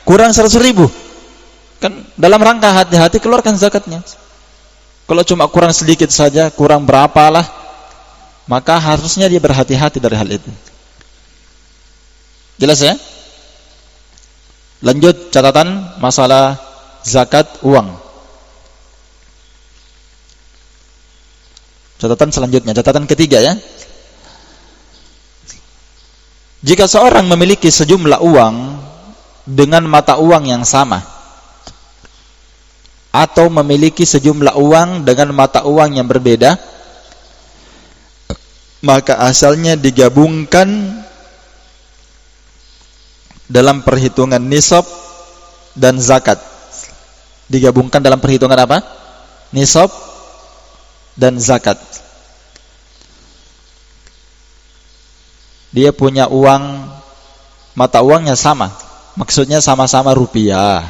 Kurang 100.000, kan dalam rangka hati-hati keluarkan zakatnya. Kalau cuma kurang sedikit saja, kurang berapalah, maka harusnya dia berhati-hati dari hal itu. Jelas ya? Lanjut catatan masalah zakat uang. Catatan selanjutnya, catatan ketiga ya. Jika seorang memiliki sejumlah uang dengan mata uang yang sama, atau memiliki sejumlah uang dengan mata uang yang berbeda, maka asalnya digabungkan dalam perhitungan nisab dan zakat. Digabungkan dalam perhitungan apa? Nisab dan zakat. Dia punya uang, mata uangnya sama, maksudnya sama-sama rupiah,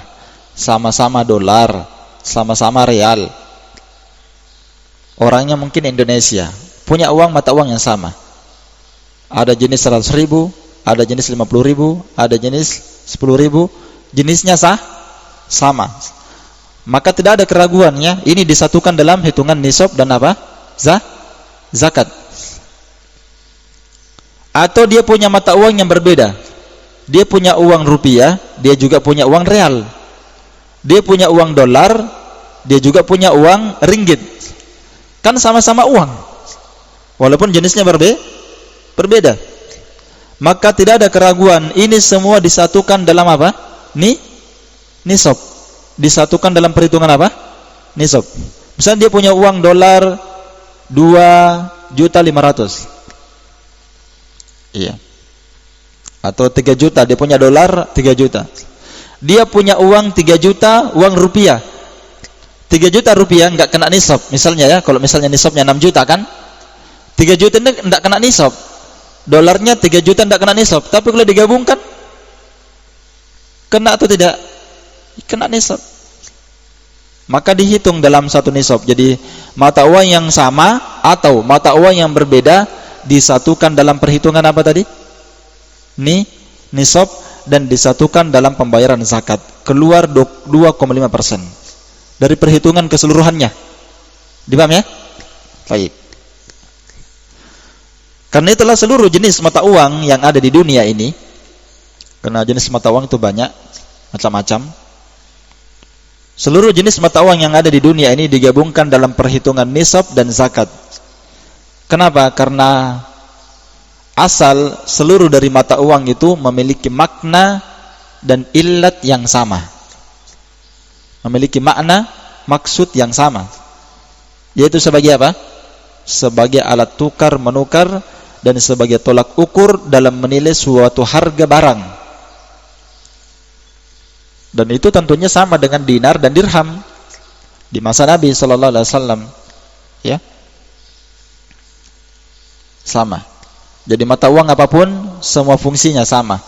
sama-sama dolar, sama-sama real. Orangnya mungkin Indonesia, punya uang mata uang yang sama. Ada jenis 100.000, ada jenis 50.000, ada jenis 10.000, jenisnya sama. Maka tidak ada keraguannya, ini disatukan dalam hitungan nisab dan apa? Zakat. Atau dia punya mata uang yang berbeda. Dia punya uang rupiah, dia juga punya uang real. Dia punya uang dolar, dia juga punya uang ringgit. Kan sama-sama uang, walaupun jenisnya berbeda. Maka tidak ada keraguan, ini semua disatukan dalam apa? Nisab. Disatukan dalam perhitungan apa? Nisab. Misalnya dia punya uang dolar 2.500.000. Iya. Atau 3 juta, dia punya dolar 3 juta. Dia punya uang 3 juta, uang rupiah 3 juta rupiah, enggak kena nisab. Misalnya ya, kalau misalnya nisabnya 6 juta kan, 3 juta ini enggak kena nisab. Dolarnya 3 juta enggak kena nisab. Tapi kalau digabungkan, kena atau tidak? Kena nisab. Maka dihitung dalam satu nisab. Jadi mata uang yang sama atau mata uang yang berbeda disatukan dalam perhitungan apa tadi? Nisab, dan disatukan dalam pembayaran zakat. Keluar 2,5% dari perhitungan keseluruhannya. Dipaham ya? Baik. Karena itulah seluruh jenis mata uang yang ada di dunia ini, karena jenis mata uang itu banyak, macam-macam. Seluruh jenis mata uang yang ada di dunia ini digabungkan dalam perhitungan nisab dan zakat. Kenapa? Karena asal seluruh dari mata uang itu memiliki makna dan illat yang sama. Memiliki makna, maksud yang sama. Yaitu sebagai apa? Sebagai alat tukar menukar dan sebagai tolak ukur dalam menilai suatu harga barang. Dan itu tentunya sama dengan dinar dan dirham di masa Nabi sallallahu alaihi wasallam. Ya. Sama. Jadi mata uang apapun semua fungsinya sama.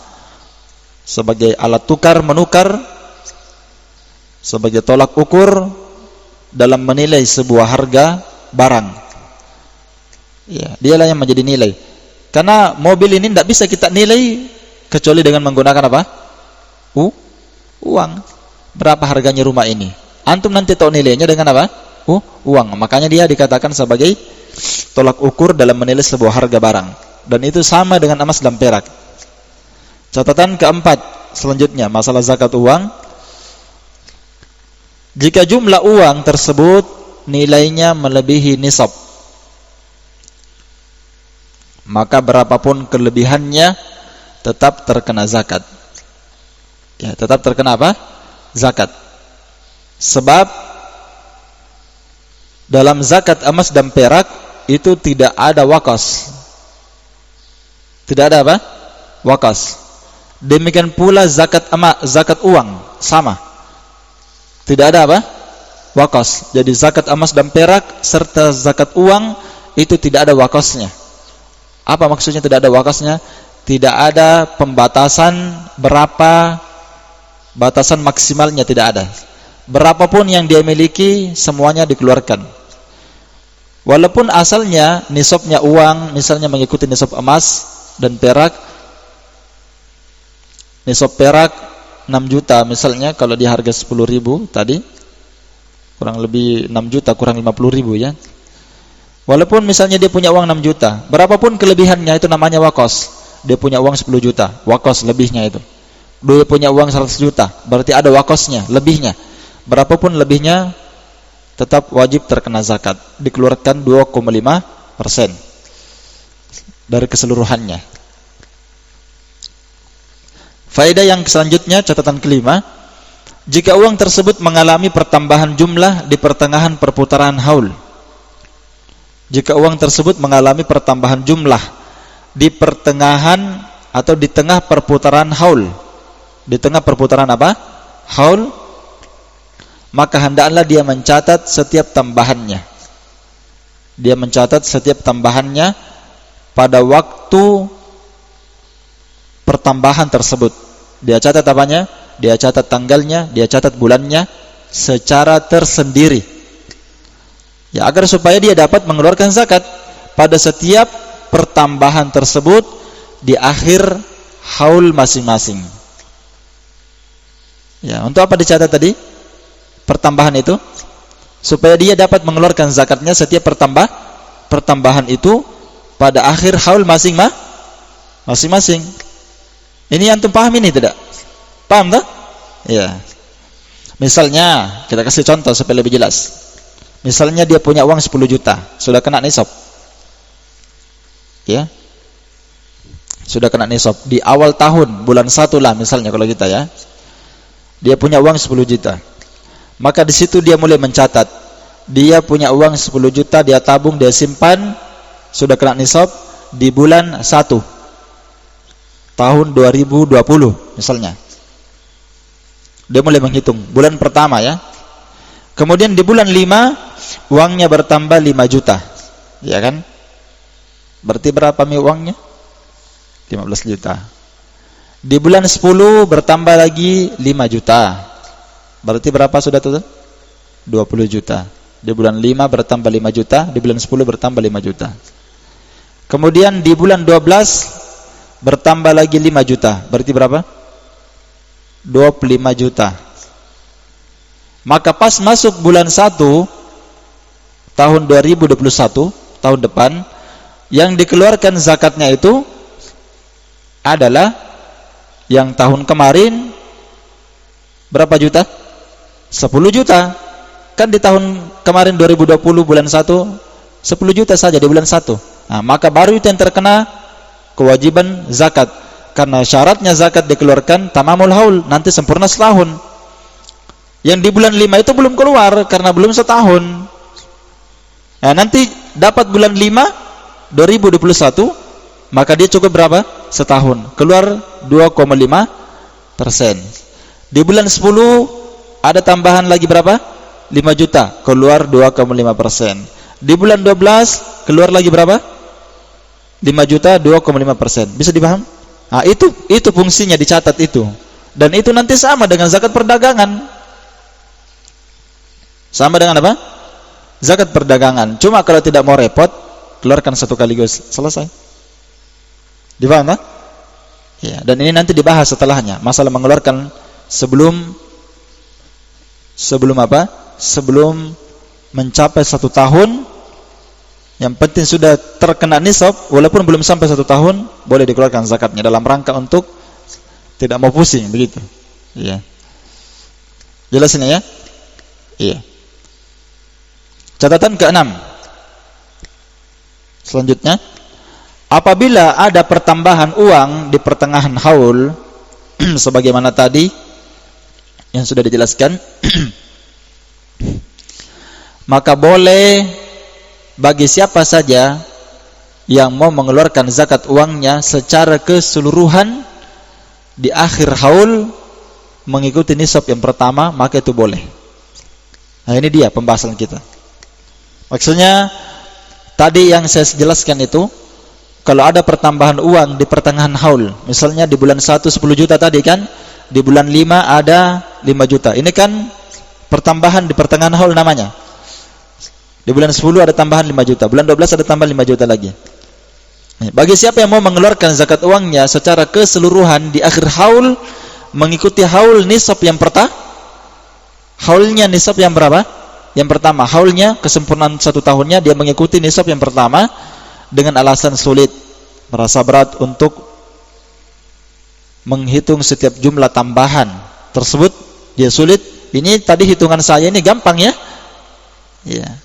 Sebagai alat tukar menukar, sebagai tolak ukur dalam menilai sebuah harga barang. Ya, dialah yang menjadi nilai. Karena mobil ini tidak bisa kita nilai kecuali dengan menggunakan apa? Uang. Berapa harganya rumah ini? Antum nanti tahu nilainya dengan apa? Uang. Makanya dia dikatakan sebagai tolak ukur dalam menilai sebuah harga barang. Dan itu sama dengan emas dan perak. Catatan keempat selanjutnya, masalah zakat uang. Jika jumlah uang tersebut nilainya melebihi nisab, maka berapapun kelebihannya tetap terkena zakat. Ya, tetap terkena apa? Zakat. Sebab dalam zakat emas dan perak itu tidak ada wakas. Tidak ada apa? Wakas. Demikian pula zakat emas, zakat uang sama. Tidak ada apa? Wakas. Jadi zakat emas dan perak serta zakat uang itu tidak ada wakasnya. Apa maksudnya tidak ada wakasnya? Tidak ada pembatasan berapa, batasan maksimalnya tidak ada. Berapapun yang dia miliki semuanya dikeluarkan. Walaupun asalnya nisabnya uang misalnya mengikuti nisab emas dan perak. Nisab perak 6 juta misalnya, kalau di harga 10.000 tadi kurang lebih 6 juta kurang 50.000 ya. Walaupun misalnya dia punya uang 6 juta, berapapun kelebihannya itu namanya wakos. Dia punya uang 10 juta, wakos lebihnya itu. Dia punya uang 100 juta, berarti ada wakosnya, lebihnya. Berapapun lebihnya tetap wajib terkena zakat, dikeluarkan 2,5% dari keseluruhannya. Faedah yang selanjutnya, catatan kelima, jika uang tersebut mengalami pertambahan jumlah di pertengahan perputaran haul. Jika uang tersebut mengalami pertambahan jumlah di pertengahan atau di tengah perputaran haul. Di tengah perputaran apa? Haul. Maka hendaklah dia mencatat setiap tambahannya. Dia mencatat setiap tambahannya pada waktu pertambahan tersebut. Dia catat apanya? Dia catat tanggalnya, dia catat bulannya secara tersendiri. Ya, agar supaya dia dapat mengeluarkan zakat pada setiap pertambahan tersebut di akhir haul masing-masing. Ya, untuk apa dicatat tadi? Pertambahan itu supaya dia dapat mengeluarkan zakatnya setiap pertambahan itu pada akhir haul masing-masing. Ini antum paham ini tidak? Paham tak? Ya. Misalnya kita kasih contoh supaya lebih jelas. Misalnya dia punya uang 10 juta, sudah kena nisab. Ya. Sudah kena nisab di awal tahun, bulan 1 lah misalnya kalau kita ya. Dia punya uang 10 juta. Maka di situ dia mulai mencatat. Dia punya uang 10 juta, dia tabung, dia simpan, sudah kena nisab di bulan 1 tahun 2020 misalnya. Dia mulai menghitung bulan pertama ya. Kemudian di bulan 5 uangnya bertambah 5 juta. Ya kan? Berarti berapa uangnya? 15 juta. Di bulan 10 bertambah lagi 5 juta. Berarti berapa sudah tuh? 20 juta. Di bulan 5 bertambah 5 juta, di bulan 10 bertambah 5 juta. Kemudian di bulan 12 bertambah lagi 5 juta. Berarti berapa? 25 juta. Maka pas masuk bulan 1 tahun 2021, tahun depan, yang dikeluarkan zakatnya itu adalah yang tahun kemarin berapa juta? 10 juta. Kan di tahun kemarin 2020 bulan 1 10 juta saja di bulan 1. Nah, maka baru itu yang terkena kewajiban zakat. Karena syaratnya zakat dikeluarkan tamamul haul, nanti sempurna setahun. Yang di bulan 5 itu belum keluar karena belum setahun. Nah, nanti dapat bulan 5 2021, maka dia cukup berapa? Setahun. Keluar 2,5%. Di bulan 10 ada tambahan lagi berapa? 5 juta. Keluar 2,5%. Di bulan 12 keluar lagi berapa? 5 juta 2,5%. Bisa dipaham? Nah, itu fungsinya dicatat itu. Dan itu nanti sama dengan zakat perdagangan. Sama dengan apa? Zakat perdagangan. Cuma kalau tidak mau repot, keluarkan satu kaligus, selesai. Dipaham tak? Ya, dan ini nanti dibahas setelahnya. Masalah mengeluarkan sebelum apa? Sebelum mencapai 1 tahun. Yang penting sudah terkena nisab, walaupun belum sampai 1 tahun, boleh dikeluarkan zakatnya dalam rangka untuk tidak mau pusing begitu. Iya. Jelas ini ya? Iya. Catatan ke-6. Selanjutnya, Apabila ada pertambahan uang di pertengahan haul sebagaimana tadi yang sudah dijelaskan, maka boleh bagi siapa saja yang mau mengeluarkan zakat uangnya secara keseluruhan di akhir haul mengikuti nisab yang pertama, maka itu boleh. Nah, ini dia pembahasan kita. Maksudnya tadi yang saya jelaskan itu, kalau ada pertambahan uang di pertengahan haul, misalnya di bulan 1 10 juta tadi kan, di bulan 5 ada 5 juta. Ini kan pertambahan di pertengahan haul namanya. Di bulan 10 ada tambahan 5 juta, bulan 12 ada tambahan 5 juta lagi. Bagi siapa yang mau mengeluarkan zakat uangnya secara keseluruhan di akhir haul, mengikuti haul nisab yang pertama, haulnya nisab yang berapa? Yang pertama, haulnya kesempurnaan 1 tahunnya dia mengikuti nisab yang pertama, dengan alasan sulit, merasa berat untuk menghitung setiap jumlah tambahan tersebut, dia sulit. Ini tadi hitungan saya ini gampang ya. Ya.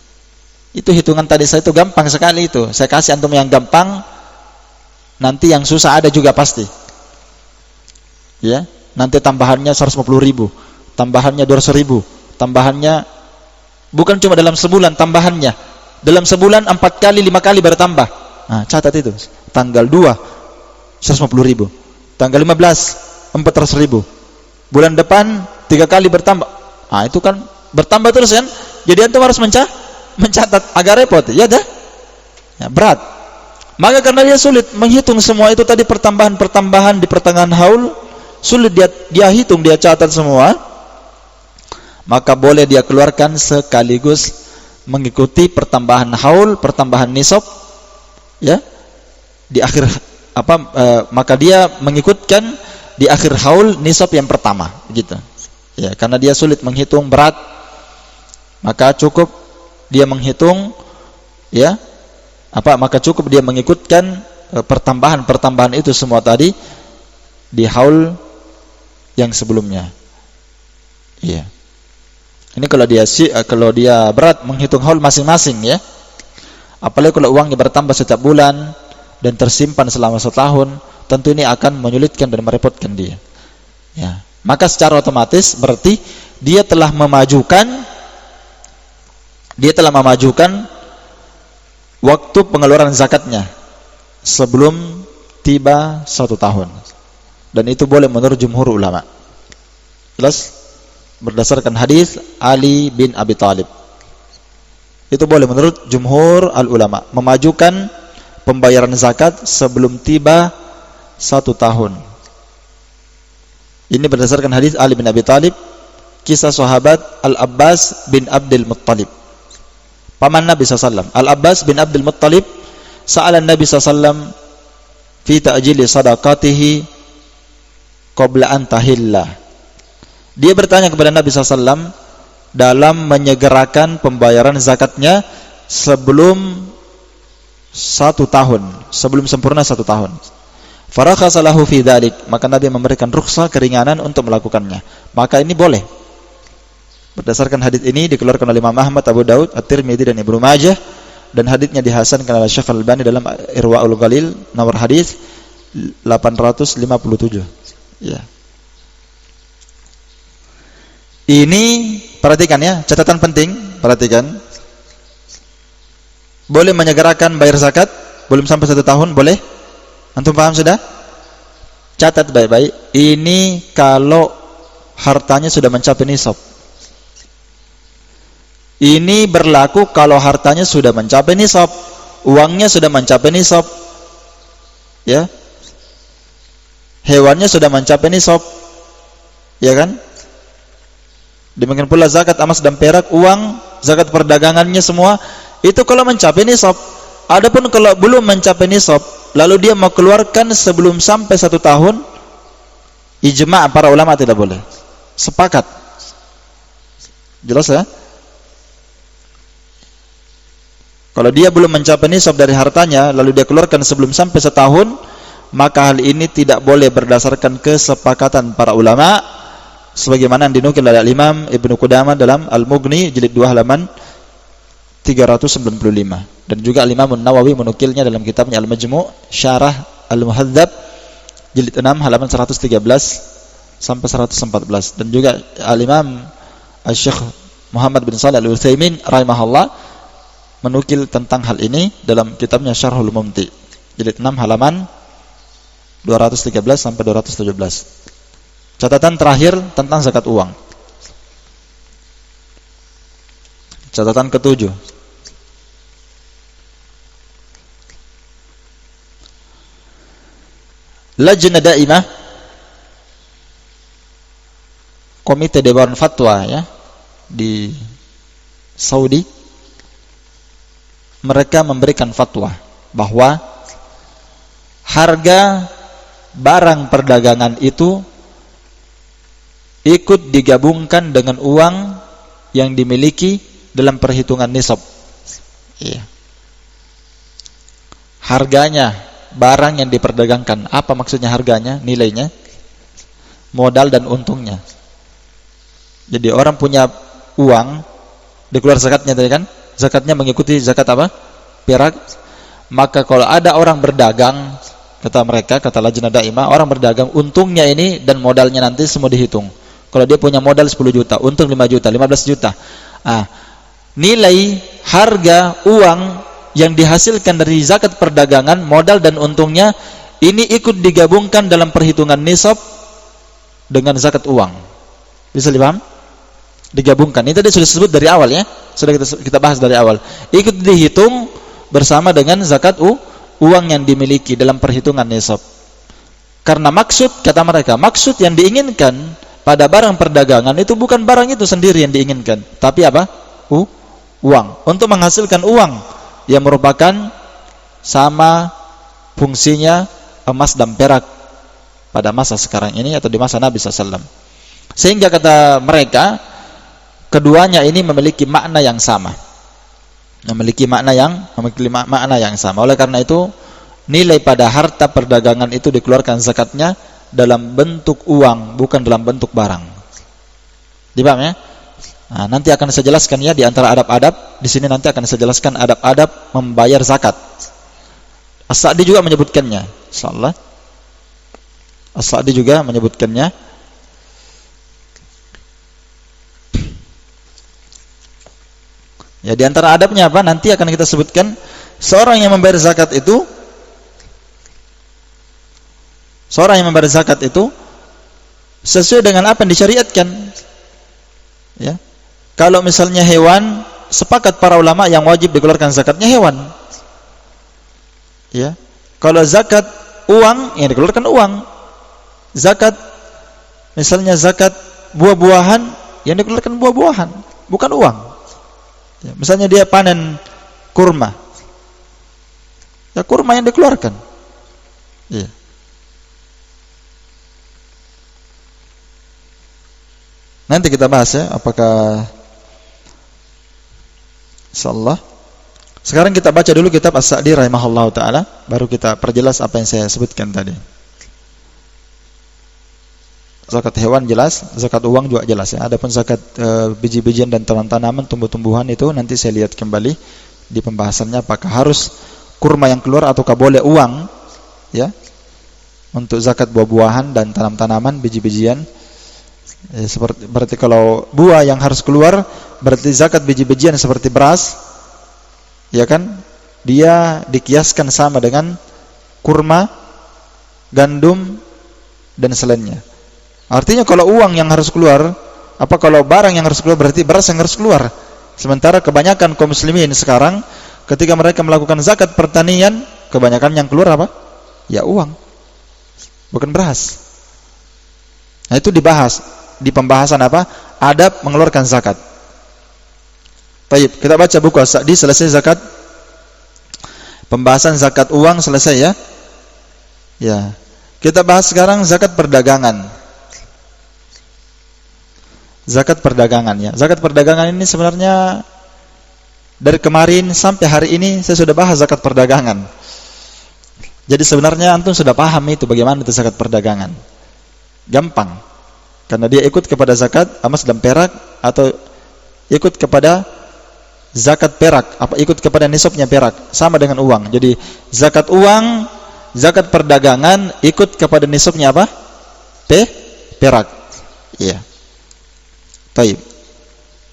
Itu hitungan tadi saya itu gampang sekali itu. Saya kasih antum yang gampang, nanti yang susah ada juga pasti. Ya, nanti tambahannya 150.000, tambahannya 200.000, tambahannya bukan cuma dalam sebulan tambahannya. Dalam sebulan 4 kali 5 kali bertambah. Nah, catat itu. Tanggal 2 150.000. Tanggal 15 400.000. Bulan depan 3 kali bertambah. Ah, itu kan bertambah terus kan? Jadi antum harus mencatat, agak repot. Ya dah. Ya, berat. Maka karena dia sulit menghitung semua itu tadi pertambahan-pertambahan di pertengahan haul, sulit dia hitung, dia catat semua. Maka boleh dia keluarkan sekaligus mengikuti pertambahan haul, pertambahan nisab, ya, di akhir maka dia mengikutkan di akhir haul nisab yang pertama, gitu. Ya, karena dia sulit menghitung, berat, maka cukup dia menghitung, ya, maka cukup dia mengikutkan pertambahan itu semua tadi di haul yang sebelumnya. Iya. Ini kalau dia berat menghitung haul masing-masing ya. Apalagi kalau uangnya bertambah setiap bulan dan tersimpan selama 1 tahun, tentu ini akan menyulitkan dan merepotkan dia. Ya. Maka secara otomatis berarti dia telah memajukan waktu pengeluaran zakatnya sebelum tiba 1 tahun. Dan itu boleh menurut jumhur ulama. Jelas? Berdasarkan hadis Ali bin Abi Thalib. Itu boleh menurut jumhur al-ulama, memajukan pembayaran zakat sebelum tiba 1 tahun. Ini berdasarkan hadis Ali bin Abi Thalib, kisah sahabat Al-Abbas bin Abdul Muttalib, paman Nabi SAW. Al-Abbas bin Abdul Muttalib sa'ala Nabi SAW fi ta'jili sadaqatihi qabla an tahillah. Dia bertanya kepada Nabi SAW dalam menyegerakan pembayaran zakatnya sebelum 1 tahun, sebelum sempurna 1 tahun. Farakhasa lahu fi dzalik, maka Nabi memberikan rukhsah, keringanan untuk melakukannya. Maka ini boleh. Berdasarkan hadis ini dikeluarkan oleh Imam Ahmad, Abu Daud, At-Tirmidzi dan Ibnu Majah, dan hadisnya dihasankan oleh Syekh Al-Albani dalam Irwaul Ghalil nomor hadis 857. Ya. Ini perhatikan ya, catatan penting, perhatikan. Boleh menyegerakan bayar zakat belum sampai 1 tahun, boleh? Antum paham sudah? Catat baik-baik. Ini kalau hartanya sudah mencapai nisab. Ini berlaku kalau hartanya sudah mencapai nisab, uangnya sudah mencapai nisab, ya, hewannya sudah mencapai nisab, ya kan? Demikian pula zakat emas dan perak, uang, zakat perdagangannya semua itu kalau mencapai nisab. Adapun kalau belum mencapai nisab, lalu dia mau keluarkan sebelum sampai 1 tahun, ijma' para ulama tidak boleh. Sepakat. Jelas ya? Kalau dia belum mencapai nisab dari hartanya, lalu dia keluarkan sebelum sampai 1 tahun, maka hal ini tidak boleh berdasarkan kesepakatan para ulama, sebagaimana yang dinukil oleh Imam Ibnu Qudamah dalam Al-Mughni jilid 2 halaman 395. Dan juga Imam Nawawi menukilnya dalam kitabnya Al-Majmu' Syarah Al-Muhadzab jilid 6 halaman 113 sampai 114. Dan juga Al-Imam Syekh Muhammad bin Shalih Al-Utsaimin rahimahullah menukil tentang hal ini dalam kitabnya Syarhul Mumti jilid 6 halaman 213 sampai 217. Catatan terakhir tentang zakat uang. Catatan ke-7. Lajnah Daimah, Komite Dewan Fatwa ya di Saudi, mereka memberikan fatwa bahwa harga barang perdagangan itu ikut digabungkan dengan uang yang dimiliki dalam perhitungan nisab. Iya. Harganya barang yang diperdagangkan, apa maksudnya harganya? Nilainya, modal dan untungnya. Jadi orang punya uang, dikeluar zakatnya tadi kan? Zakatnya mengikuti zakat apa? Perak. Maka kalau ada orang berdagang, kata mereka, kata Lajnah Daimah, orang berdagang, untungnya ini dan modalnya nanti semua dihitung. Kalau dia punya modal 10 juta, untung 5 juta, 15 juta. Nilai harga uang yang dihasilkan dari zakat perdagangan, modal dan untungnya, ini ikut digabungkan dalam perhitungan nisab dengan zakat uang. Bisa dipaham? Digabungkan. Ini tadi sudah disebut dari awal ya. Sudah kita bahas dari awal. Ikut dihitung bersama dengan zakat uang yang dimiliki dalam perhitungan nisab. Karena maksud, kata mereka, maksud yang diinginkan pada barang perdagangan itu bukan barang itu sendiri yang diinginkan, tapi apa? Uang. Untuk menghasilkan uang yang merupakan sama fungsinya emas dan perak pada masa sekarang ini atau di masa Nabi SAW. Sehingga kata mereka, keduanya ini memiliki makna yang sama. Memiliki makna yang sama. Oleh karena itu, nilai pada harta perdagangan itu dikeluarkan zakatnya dalam bentuk uang, bukan dalam bentuk barang. Dipaham ya? Nah, nanti akan saya jelaskan ya di antara adab-adab. Di sini nanti akan saya jelaskan adab-adab membayar zakat. As-Sa'di juga menyebutkannya. Insyaallah. As-Sa'di juga menyebutkannya. Ya, di antara adabnya apa? Nanti akan kita sebutkan. Seorang yang membayar zakat itu, sesuai dengan apa yang disyariatkan. Ya. Kalau misalnya hewan, sepakat para ulama yang wajib dikeluarkan zakatnya hewan. Ya. Kalau zakat uang, yang dikeluarkan uang. Zakat, misalnya zakat buah-buahan, yang dikeluarkan buah-buahan, bukan uang. Ya. Misalnya dia panen kurma, ya kurma yang dikeluarkan. Ya. Nanti kita bahas ya, apakah insyaallah. Sekarang kita baca dulu kitab As-Sa'di rahimahullahu taala, baru kita perjelas apa yang saya sebutkan tadi. Zakat hewan jelas, zakat uang juga jelas ya. Adapun zakat biji-bijian dan tanaman, tumbuh-tumbuhan itu nanti saya lihat kembali di pembahasannya, apakah harus kurma yang keluar ataukah boleh uang ya. Untuk zakat buah-buahan dan tanam-tanaman, biji-bijian. Berarti kalau buah yang harus keluar, berarti zakat biji-bijian seperti beras, ya kan, dia dikiaskan sama dengan kurma, gandum dan selainnya. Artinya kalau uang yang harus keluar, kalau barang yang harus keluar, berarti beras yang harus keluar. Sementara kebanyakan kaum muslimin sekarang, ketika mereka melakukan zakat pertanian, kebanyakan yang keluar apa? Ya uang, bukan beras. Nah itu dibahas di pembahasan apa? Adab mengeluarkan zakat. Baik, kita baca buku As-Sa'di, selesai zakat. Pembahasan zakat uang selesai ya. Ya. Kita bahas sekarang zakat perdagangan. Zakat perdagangan ya. Zakat perdagangan ini sebenarnya dari kemarin sampai hari ini saya sudah bahas zakat perdagangan. Jadi sebenarnya antum sudah paham itu bagaimana itu zakat perdagangan. Gampang. Karena dia ikut kepada zakat emas dan perak atau ikut kepada zakat perak, apa ikut kepada nisabnya perak, sama dengan uang. Jadi zakat uang, zakat perdagangan ikut kepada nisabnya apa? Perak. Iya. Baik.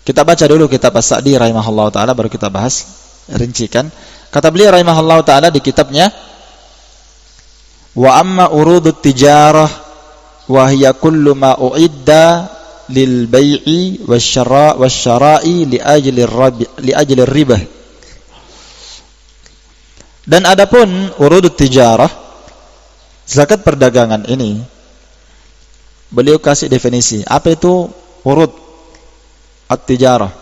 Kita baca dulu kitab As-Sa'di rahimahullah taala, baru kita bahas, rincikan. Kata beliau rahimahullah taala di kitabnya, wa amma urudut tijarah wa hiya kullu ma uidda lil bai'i wasyara'i li ajli riba. Dan adapun urudut tijarah, zakat perdagangan ini, beliau kasih definisi. Apa itu urud at-tijarah?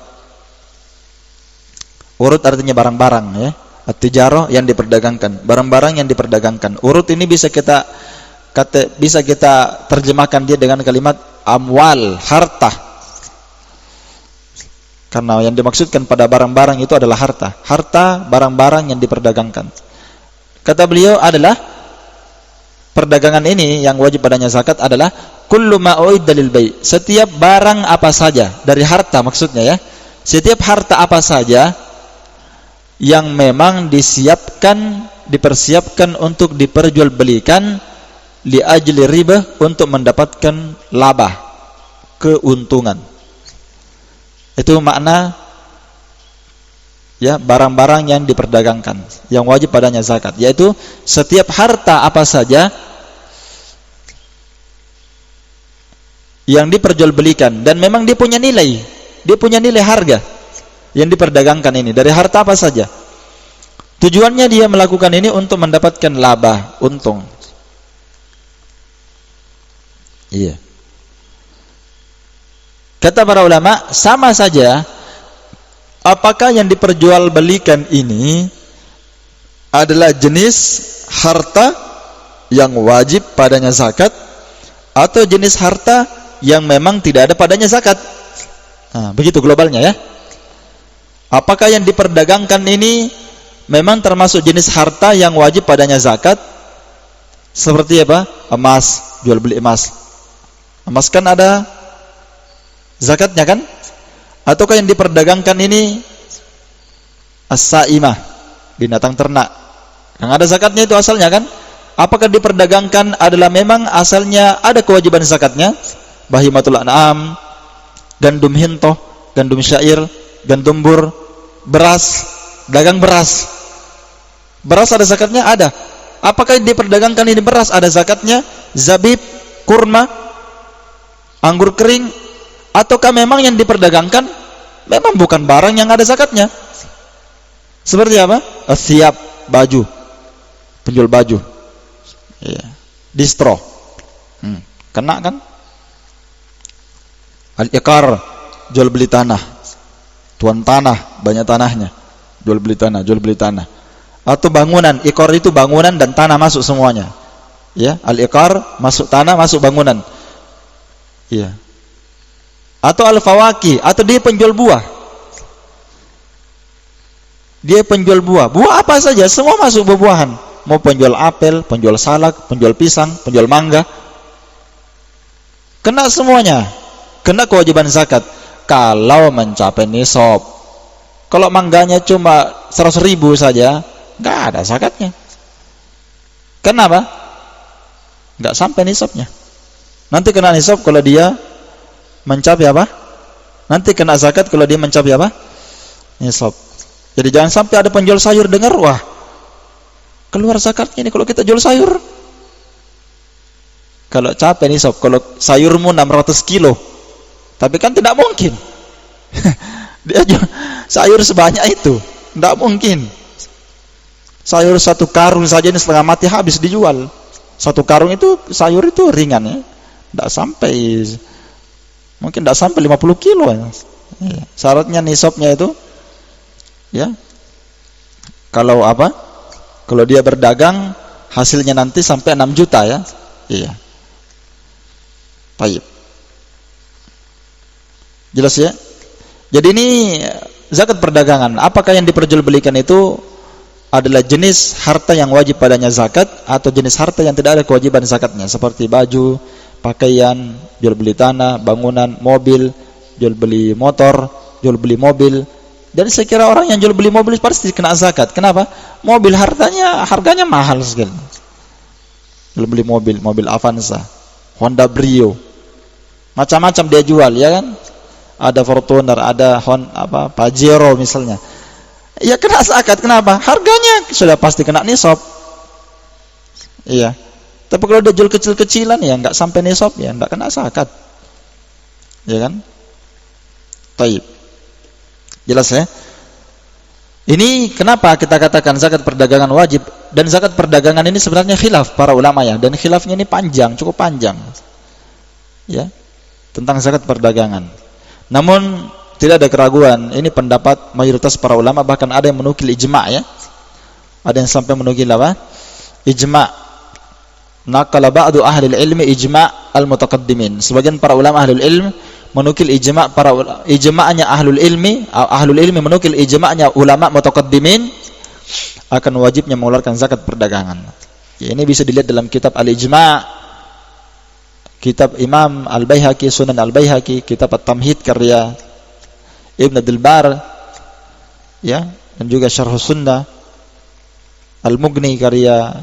Urud artinya barang-barang, ya. At-tijarah yang diperdagangkan, barang-barang yang diperdagangkan. Urud ini bisa kita terjemahkan dia dengan kalimat amwal, harta. Karena yang dimaksudkan pada barang-barang itu adalah harta. Harta, barang-barang yang diperdagangkan. Kata beliau adalah perdagangan ini yang wajib padanya zakat adalah kullu ma uidda lil bai'. Setiap barang apa saja, dari harta maksudnya, ya. Setiap harta apa saja yang memang dipersiapkan untuk diperjualbelikan li ajli riba, untuk mendapatkan laba, keuntungan. Itu makna, ya, barang-barang yang diperdagangkan yang wajib padanya zakat, yaitu setiap harta apa saja yang diperjualbelikan dan memang dia punya nilai harga yang diperdagangkan ini, dari harta apa saja. Tujuannya dia melakukan ini untuk mendapatkan laba, untung. Iya. Kata para ulama, sama saja apakah yang diperjualbelikan ini adalah jenis harta yang wajib padanya zakat atau jenis harta yang memang tidak ada padanya zakat. Nah, begitu globalnya, ya. Apakah yang diperdagangkan ini memang termasuk jenis harta yang wajib padanya zakat? Seperti apa? Emas, jual beli emas. Emas kan ada zakatnya, kan? Ataukah yang diperdagangkan ini as-sa'imah, binatang ternak, yang ada zakatnya itu asalnya, kan? Apakah diperdagangkan adalah memang asalnya ada kewajiban zakatnya? Bahimatul an'am, gandum hintoh, gandum syair, gandum bur, beras, dagang beras. Beras ada zakatnya? Ada. Apakah diperdagangkan ini beras ada zakatnya? Zabib, kurma, anggur kering, ataukah memang yang diperdagangkan memang bukan barang yang ada zakatnya? Seperti apa? Siap, baju, penjual baju, ya. Distro, kena kan? Al-iqar, jual beli tanah, tuan tanah, banyak tanahnya, jual beli tanah. Atau bangunan, iqar itu bangunan dan tanah masuk semuanya, ya. Al-iqar masuk tanah, masuk bangunan, ya. Atau al-fawaki, atau dia penjual buah. Dia penjual buah. Buah apa saja, semua masuk buah-buahan. Mau penjual apel, penjual salak, penjual pisang, penjual mangga. Kena semuanya. Kena kewajiban zakat kalau mencapai nisab. Kalau mangganya cuma 100.000 saja, enggak ada zakatnya. Kenapa? Enggak sampai nisabnya. Nanti kena nisab kalau dia mencapai apa? Nanti kena zakat kalau dia mencapai apa? Nisab. Jadi jangan sampai ada penjual sayur dengar, wah, keluar zakatnya ini kalau kita jual sayur. Kalau capai nisab, kalau sayurmu 600 kilo, tapi kan tidak mungkin. Dia jual sayur sebanyak itu, tidak mungkin. Sayur 1 karung saja ini setengah mati habis dijual. 1 karung itu sayur itu ringan, ya, tidak sampai. Mungkin tidak sampai 50 kilo. Ya. Syaratnya nisabnya itu, ya, kalau apa? Kalau dia berdagang hasilnya nanti sampai 6 juta, ya. Iya. Baik. Jelas, ya? Jadi ini zakat perdagangan. Apakah yang diperjualbelikan itu adalah jenis harta yang wajib padanya zakat atau jenis harta yang tidak ada kewajiban zakatnya, seperti baju, pakaian, jual beli tanah, bangunan, mobil, jual beli motor, jual beli mobil, Dan saya kira orang yang jual beli mobil pasti kena zakat. Kenapa? Mobil harganya mahal sekali. Jual beli mobil Avanza, Honda Brio, macam-macam dia jual, ya kan? Ada Fortuner, ada Pajero misalnya. Ya kena zakat. Kenapa? Harganya sudah pasti kena nisab. Iya. Tapi kalau dia jual kecil-kecilan ya nggak sampai nisab, ya nggak kena zakat. Ya kan? Baik. Jelas ya? Ini kenapa kita katakan zakat perdagangan wajib, dan zakat perdagangan ini sebenarnya khilaf para ulama ya, dan khilafnya ini cukup panjang. Ya. Tentang zakat perdagangan. Namun tidak ada keraguan, ini pendapat mayoritas para ulama, bahkan ada yang menukil ijma' ya. Ada yang sampai menukil apa? Ijma'. Naqala ba'du ahli ilmi ijma' al-mutaqaddimin. Sebagian para ulama ahlul ilm menukil ijma'nya ahlul ilmi menukil ijma'nya ulama mutaqaddimin akan wajibnya mengeluarkan zakat perdagangan. Ya, ini bisa dilihat dalam kitab Al-Ijma', kitab Imam Al-Baihaqi, Sunan Al-Baihaqi, kitab At-Tamhid karya Ibn Abdul Bar, ya, dan juga Syarh Sunnah, Al-Mughni karya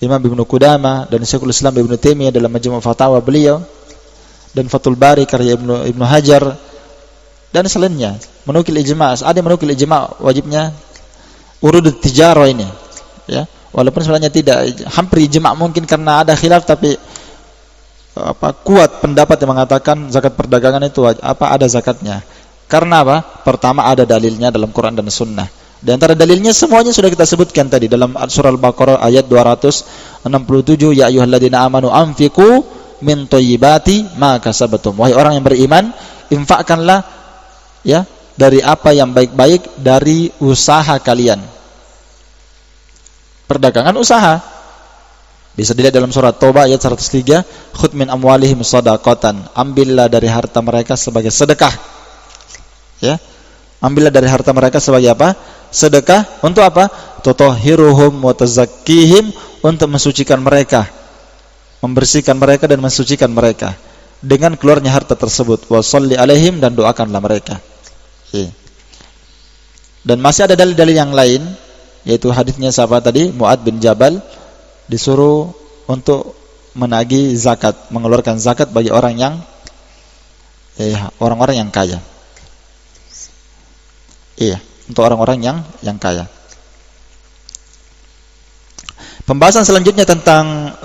Imam Ibnu Qudamah, dan Syekhul Islam Ibnu Taimiyah dalam Majmu' Fatawa beliau, dan Fathul Bari karya Ibnu Hajar, dan selainnya menukil ijma'. Ada yang menukil ijma' wajibnya urud tijarah ini, ya, walaupun sebenarnya tidak hampir ijma' mungkin karena ada khilaf, tapi kuat pendapat yang mengatakan zakat perdagangan itu ada zakatnya. Karena apa? Pertama ada dalilnya dalam Quran dan Sunnah. Di antara dalilnya semuanya sudah kita sebutkan tadi dalam surah Al-Baqarah ayat 267, ya ayyuhalladzina amanu anfiqu min thayyibati ma kasabtum. Wahai orang yang beriman, infakkanlah ya dari apa yang baik-baik dari usaha kalian. Perdagangan usaha. Bisa dilihat dalam surat Taubah ayat 103, khudh min amwalihim shadaqatan, ambillah dari harta mereka sebagai sedekah. Ya. Ambillah dari harta mereka sebagai apa? Sedekah. Untuk apa? Tutahhiruhum wa tuzakkihim, untuk mensucikan mereka, membersihkan mereka dan mensucikan mereka dengan keluarnya harta tersebut. Wa sholli alaihim, dan doakanlah mereka. Ya. Dan masih ada dalil-dalil yang lain, yaitu hadisnya sahabat tadi Mu'adz bin Jabal disuruh untuk menagih zakat, mengeluarkan zakat bagi orang yang orang-orang yang kaya. Iya, untuk orang-orang yang kaya. Pembahasan selanjutnya tentang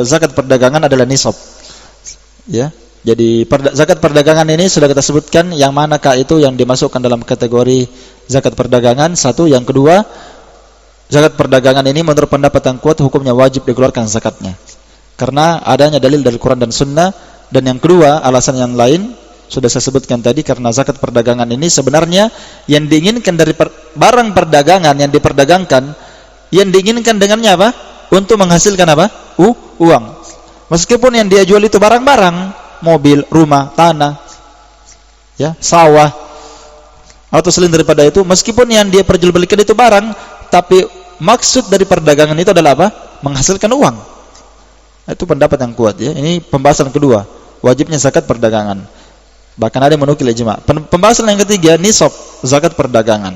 zakat perdagangan adalah nisab. Ya. Jadi zakat perdagangan ini sudah kita sebutkan yang manakah itu yang dimasukkan dalam kategori zakat perdagangan. Satu, yang kedua, zakat perdagangan ini menurut pendapat yang kuat hukumnya wajib dikeluarkan zakatnya, karena adanya dalil dari Quran dan Sunnah. Dan yang kedua, alasan yang lain sudah saya sebutkan tadi, karena zakat perdagangan ini sebenarnya yang diinginkan dari barang perdagangan yang diperdagangkan, yang diinginkan dengannya apa? Untuk menghasilkan apa? Uang. Meskipun yang dia jual itu barang-barang, mobil, rumah, tanah, ya, sawah, atau selain daripada itu, meskipun yang dia perjualbelikan itu barang, tapi maksud dari perdagangan itu adalah apa? Menghasilkan uang. Itu pendapat yang kuat ya. Ini pembahasan kedua, wajibnya zakat perdagangan. Bahkan ada yang menukil ijma'. Pembahasan yang ketiga, nisab zakat perdagangan.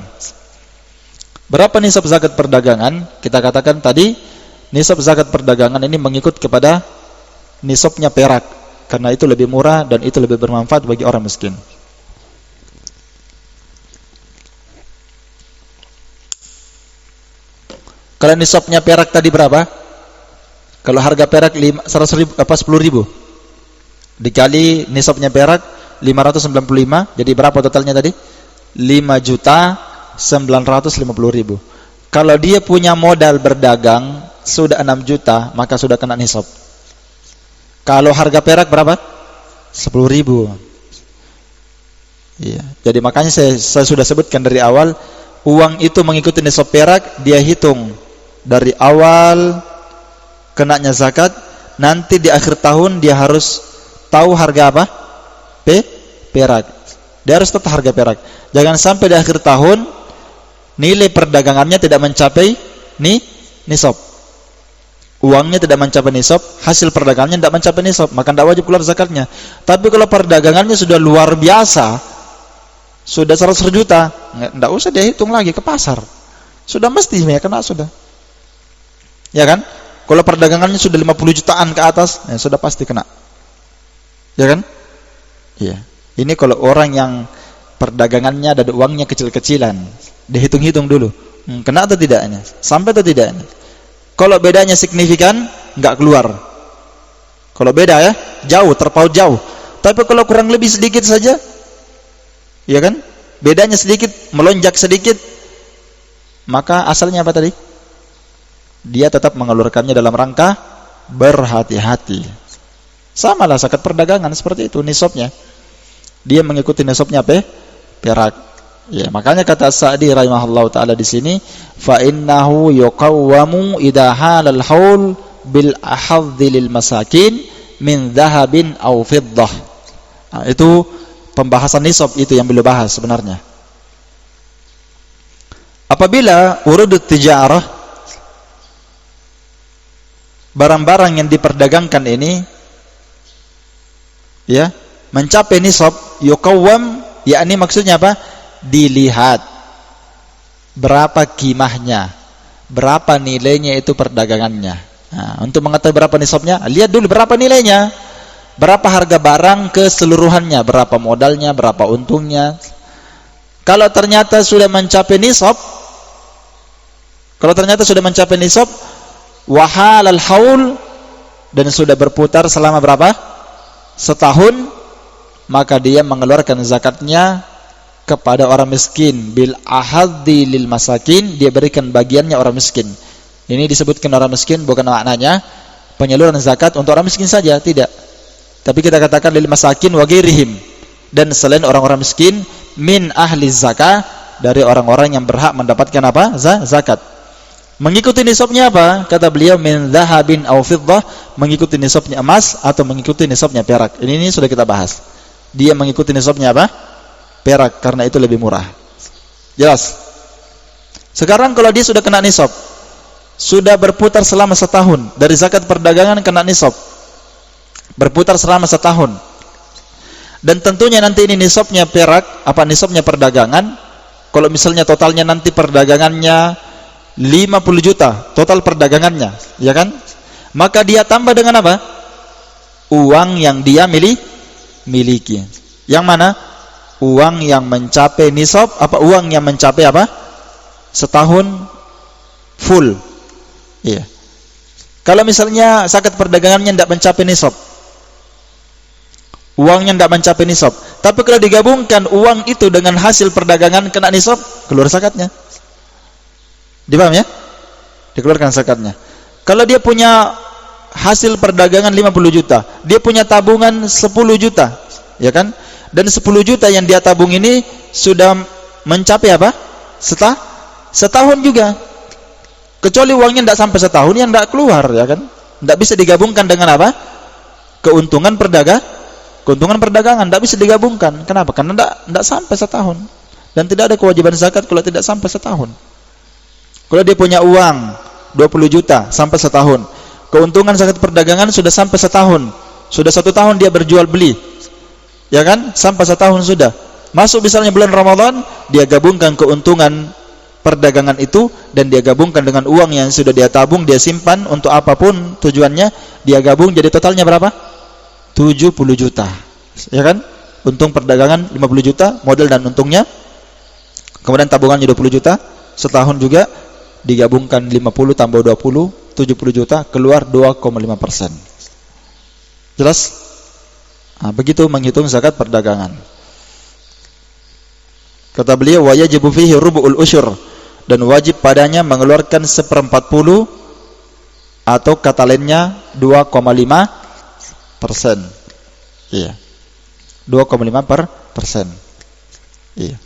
Berapa nisab zakat perdagangan? Kita katakan tadi nisab zakat perdagangan ini mengikut kepada nisabnya perak, karena itu lebih murah dan itu lebih bermanfaat bagi orang miskin. Kalau nisabnya perak tadi berapa? Kalau harga perak 10.000 dikali nisabnya perak 595, jadi berapa totalnya tadi? 5.950.000. Kalau dia punya modal berdagang sudah 6 juta, maka sudah kena nisab. Kalau harga perak berapa? 10.000. Iya. Jadi makanya saya sudah sebutkan dari awal, uang itu mengikuti nisab perak, dia hitung dari awal kenanya zakat, nanti di akhir tahun dia harus tahu harga apa? Perak. Dia harus tahu harga perak. Jangan sampai di akhir tahun nilai perdagangannya tidak mencapai nisab. Uangnya tidak mencapai nisab, hasil perdagangannya tidak mencapai nisab, maka tidak wajib keluar zakatnya. Tapi kalau perdagangannya sudah luar biasa, sudah 100 juta, enggak usah dia hitung lagi ke pasar. Sudah mesti ya kena sudah. Ya kan? Kalau perdagangannya sudah 50 jutaan ke atas, ya sudah pasti kena. Ya kan? Iya. Ini kalau orang yang perdagangannya ada uangnya kecil-kecilan, dihitung-hitung dulu. Kena atau tidaknya? Sampai atau tidaknya? Kalau bedanya signifikan, enggak keluar. Kalau beda ya, jauh, terpaut jauh. Tapi kalau kurang lebih sedikit saja, ya kan? Bedanya sedikit, melonjak sedikit, maka asalnya apa tadi? Dia tetap mengeluarkannya dalam rangka berhati-hati. Sama lah zakat perdagangan seperti itu nisabnya. Dia mengikuti nisabnya perak. Ya, makanya kata Sa'di rahimahullahu taala di sini, fa innahu yuqawwamu idha halal haul bil ahadhi lil masakin min dhahabin aw fiddah. Nah, itu pembahasan nisab itu yang beliau bahas sebenarnya. Apabila urudut tijarah, barang-barang yang diperdagangkan ini ya mencapai nisab, yuqawwam, yakni maksudnya apa? Dilihat berapa kimahnya, berapa nilainya itu perdagangannya. Nah, untuk mengetahui berapa nisabnya, lihat dulu berapa nilainya, berapa harga barang keseluruhannya, berapa modalnya, berapa untungnya. Kalau ternyata sudah mencapai nisab, wahalal haul, dan sudah berputar selama berapa? Setahun, maka dia mengeluarkan zakatnya kepada orang miskin bil ahadhi lil masakin, dia berikan bagiannya orang miskin. Ini disebutkan orang miskin bukan maknanya penyaluran zakat untuk orang miskin saja, tidak. Tapi kita katakan lil masakin wa ghairihim, dan selain orang-orang miskin min ahli zakah, dari orang-orang yang berhak mendapatkan apa? Zakat. Mengikuti nisabnya apa? Kata beliau min dhahabin aw fiddah, mengikuti nisabnya emas atau mengikuti nisabnya perak. Ini sudah kita bahas. Dia mengikuti nisabnya apa? Perak, karena itu lebih murah. Jelas? Sekarang kalau dia sudah kena nisab, sudah berputar selama setahun, dari zakat perdagangan kena nisab, berputar selama setahun, dan tentunya nanti ini nisabnya perak, apa nisabnya perdagangan. Kalau misalnya totalnya nanti perdagangannya 50 juta, total perdagangannya, ya kan? Maka dia tambah dengan apa? Uang yang dia miliki. Yang mana? Uang yang mencapai nisab, apa uang yang mencapai apa? Setahun full. Iya. Kalau misalnya zakat perdagangannya tidak mencapai nisab, uangnya tidak mencapai nisab, tapi kalau digabungkan uang itu dengan hasil perdagangan kena nisab, keluar zakatnya. Dipaham ya? Dikeluarkan zakatnya. Kalau dia punya hasil perdagangan 50 juta, dia punya tabungan 10 juta, ya kan? Dan 10 juta yang dia tabung ini sudah mencapai apa? Setahun juga. Kecuali uangnya tidak sampai setahun, yang tidak keluar, ya kan? Tidak bisa digabungkan dengan apa? Keuntungan perdagangan tidak bisa digabungkan. Kenapa? Karena tidak sampai setahun. Dan tidak ada kewajiban zakat kalau tidak sampai setahun. Kalau dia punya uang 20 juta sampai setahun, keuntungan zakat perdagangan sudah sampai setahun, sudah 1 tahun dia berjual beli, ya kan? Sampai setahun sudah. Masuk misalnya bulan Ramadan, dia gabungkan keuntungan perdagangan itu dan dia gabungkan dengan uang yang sudah dia tabung, dia simpan untuk apapun tujuannya, dia gabung jadi totalnya berapa? 70 juta. Ya kan? Untung perdagangan 50 juta, modal dan untungnya. Kemudian tabungannya 20 juta, setahun juga digabungkan 50 tambah 20, 70 juta, keluar 2,5%. Jelas? Nah, begitu menghitung zakat perdagangan. Kata beliau, wa yajibu fihi rubu'ul usyur, dan wajib padanya mengeluarkan 1/40 atau kata lainnya 2,5%. Iya. 2,5%. Iya.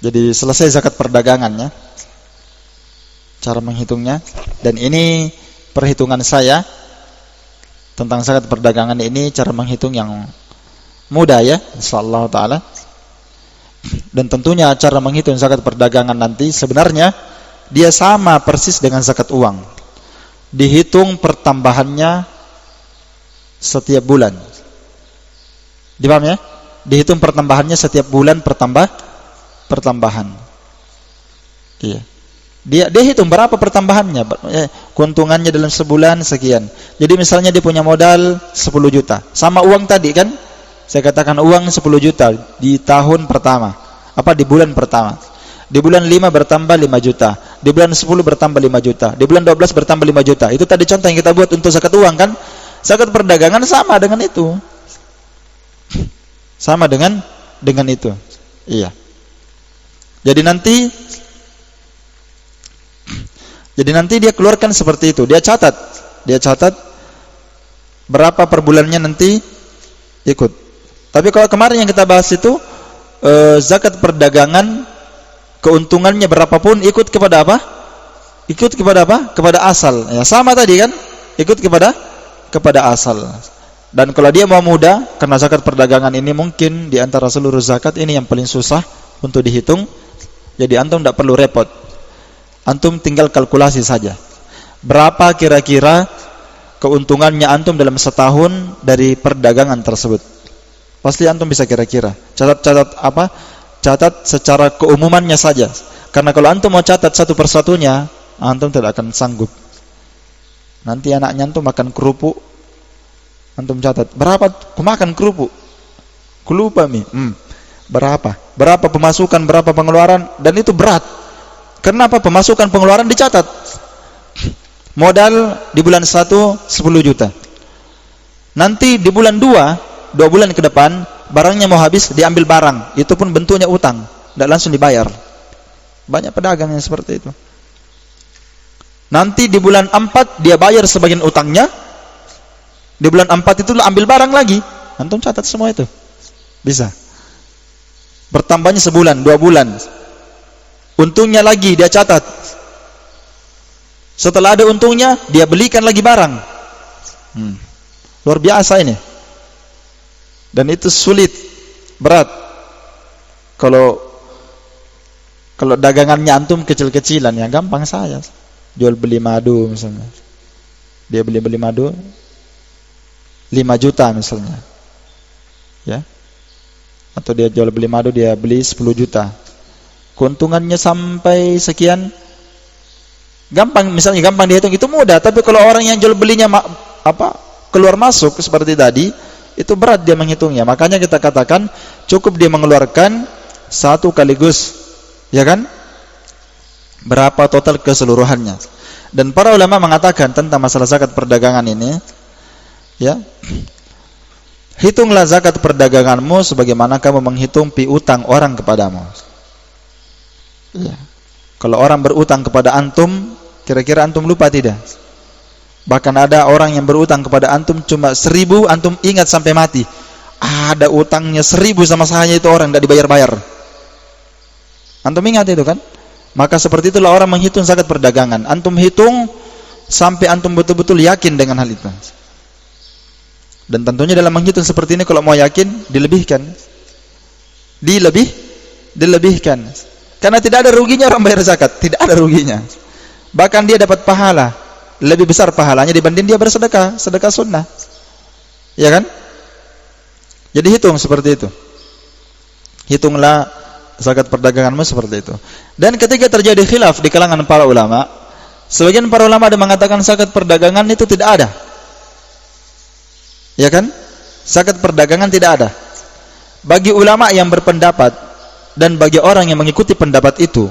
Jadi selesai zakat perdagangannya, cara menghitungnya, dan ini perhitungan saya tentang zakat perdagangan ini, cara menghitung yang mudah ya, insyaallah taala. Dan tentunya cara menghitung zakat perdagangan nanti sebenarnya dia sama persis dengan zakat uang. Dihitung pertambahannya setiap bulan. Dipaham ya? Dihitung pertambahannya setiap bulan pertambahan. Iya. Dia hitung berapa pertambahannya, keuntungannya dalam sebulan sekian. Jadi misalnya dia punya modal 10 juta. Sama uang tadi kan? Saya katakan uang 10 juta di tahun pertama. Di bulan pertama. Di bulan 5 bertambah 5 juta. Di bulan 10 bertambah 5 juta. Di bulan 12 bertambah 5 juta. Itu tadi contoh yang kita buat untuk zakat uang kan? Zakat perdagangan sama dengan itu. Sama dengan itu. Iya. Jadi nanti dia keluarkan seperti itu. Dia catat berapa per bulannya nanti ikut. Tapi kalau kemarin yang kita bahas itu zakat perdagangan keuntungannya berapapun ikut kepada apa? Kepada asal. Ya, sama tadi kan? Ikut kepada asal. Dan kalau dia mau mudah, karena zakat perdagangan ini mungkin di antara seluruh zakat ini yang paling susah untuk dihitung. Jadi antum tidak perlu repot. Antum tinggal kalkulasi saja. Berapa kira-kira keuntungannya antum dalam setahun dari perdagangan tersebut? Pasti antum bisa kira-kira. Catat secara keumumannya saja. Karena kalau antum mau catat satu persatunya, antum tidak akan sanggup. Nanti anaknya antum makan kerupuk, antum catat berapa makan kerupuk, lupa berapa pemasukan, berapa pengeluaran, dan itu berat. Kenapa? Pemasukan pengeluaran dicatat. Modal di bulan 1 10 juta. Nanti di bulan 2 bulan ke depan barangnya mau habis, diambil barang, itu pun bentuknya utang, tidak langsung dibayar. Banyak pedagang yang seperti itu. Nanti di bulan 4 dia bayar sebagian utangnya. Di bulan 4 itu ambil barang lagi. Antum catat semua itu. Bisa. Bertambahnya sebulan, 2 bulan. Untungnya lagi dia catat. Setelah ada untungnya, dia belikan lagi barang. Luar biasa ini. Dan itu sulit, berat. Kalau dagangannya antum kecil-kecilan, ya gampang saya. Jual beli madu misalnya. Dia beli madu 5 juta misalnya. Ya. Atau dia jual beli madu, dia beli 10 juta. Keuntungannya sampai sekian. Gampang, misalnya gampang dihitung, itu mudah. Tapi kalau orang yang jual belinya keluar masuk seperti tadi, itu berat dia menghitungnya. Makanya kita katakan cukup dia mengeluarkan satu kaligus, ya kan? Berapa total keseluruhannya. Dan para ulama mengatakan tentang masalah zakat perdagangan ini, ya, hitunglah zakat perdaganganmu sebagaimana kamu menghitung piutang orang kepadamu. Ya. Kalau orang berutang kepada antum, kira-kira antum lupa tidak? Bahkan ada orang yang berutang kepada antum cuma 1000, antum ingat sampai mati. Ada utangnya 1000 sama saya, itu orang tidak dibayar-bayar. Antum ingat itu kan? Maka seperti itulah orang menghitung zakat perdagangan. Antum hitung sampai antum betul-betul yakin dengan hal itu. Dan tentunya dalam menghitung seperti ini, kalau mau yakin, dilebihkan. Dilebihkan. Karena tidak ada ruginya orang bayar zakat, tidak ada ruginya. Bahkan dia dapat pahala, lebih besar pahalanya dibanding dia bersedekah, sedekah sunnah. Ya kan? Jadi hitung seperti itu. Hitunglah zakat perdaganganmu seperti itu. Dan ketika terjadi khilaf di kalangan para ulama, sebagian para ulama ada mengatakan zakat perdagangan itu tidak ada. Ya kan? Zakat perdagangan tidak ada. Bagi ulama yang berpendapat dan bagi orang yang mengikuti pendapat itu,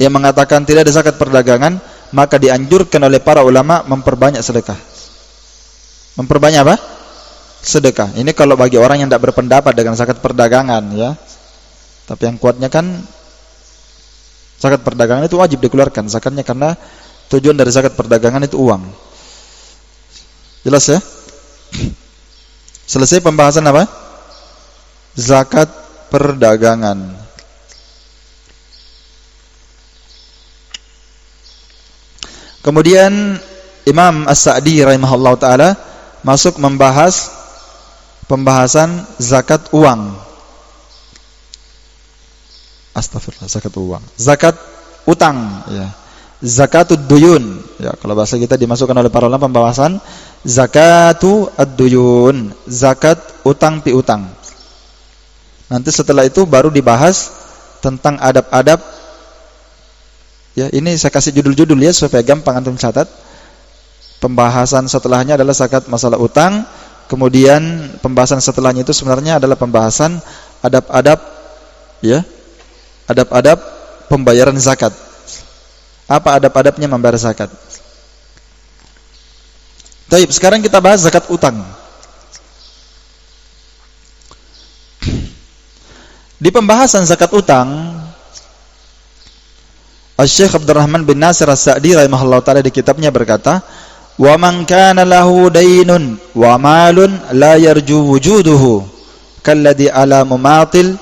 yang mengatakan tidak ada zakat perdagangan, maka dianjurkan oleh para ulama memperbanyak sedekah. Memperbanyak apa? Sedekah. Ini kalau bagi orang yang tidak berpendapat dengan zakat perdagangan, ya. Tapi yang kuatnya kan zakat perdagangan itu wajib dikeluarkan zakatnya, karena tujuan dari zakat perdagangan itu uang. Jelas ya? Selesai pembahasan apa? Zakat perdagangan. Kemudian Imam As-Sa'di rahimahullah ta'ala masuk membahas pembahasan zakat uang. Astagfirullah, zakat uang. Zakat utang, ya. Zakatud duyun. Ya, kalau bahasa kita dimasukkan oleh para ulama pembahasan zakatu ad-duyun, zakat utang piutang. Nanti setelah itu baru dibahas tentang adab-adab. Ya, ini saya kasih judul-judul ya supaya gampang antum catat. Pembahasan setelahnya adalah zakat masalah utang, kemudian pembahasan setelahnya itu sebenarnya adalah pembahasan adab-adab, ya. Adab-adab pembayaran zakat. Apa adab-adabnya membayar zakat? Baik, sekarang kita bahas zakat utang. Di pembahasan zakat utang, Asy-Syaikh Abdurrahman bin Nasir As-Sa'di rahimahullah taala di kitabnya berkata, "Wa man kana lahu daynun wa malun la yarju wujuduhu kalladhi ala mumatilin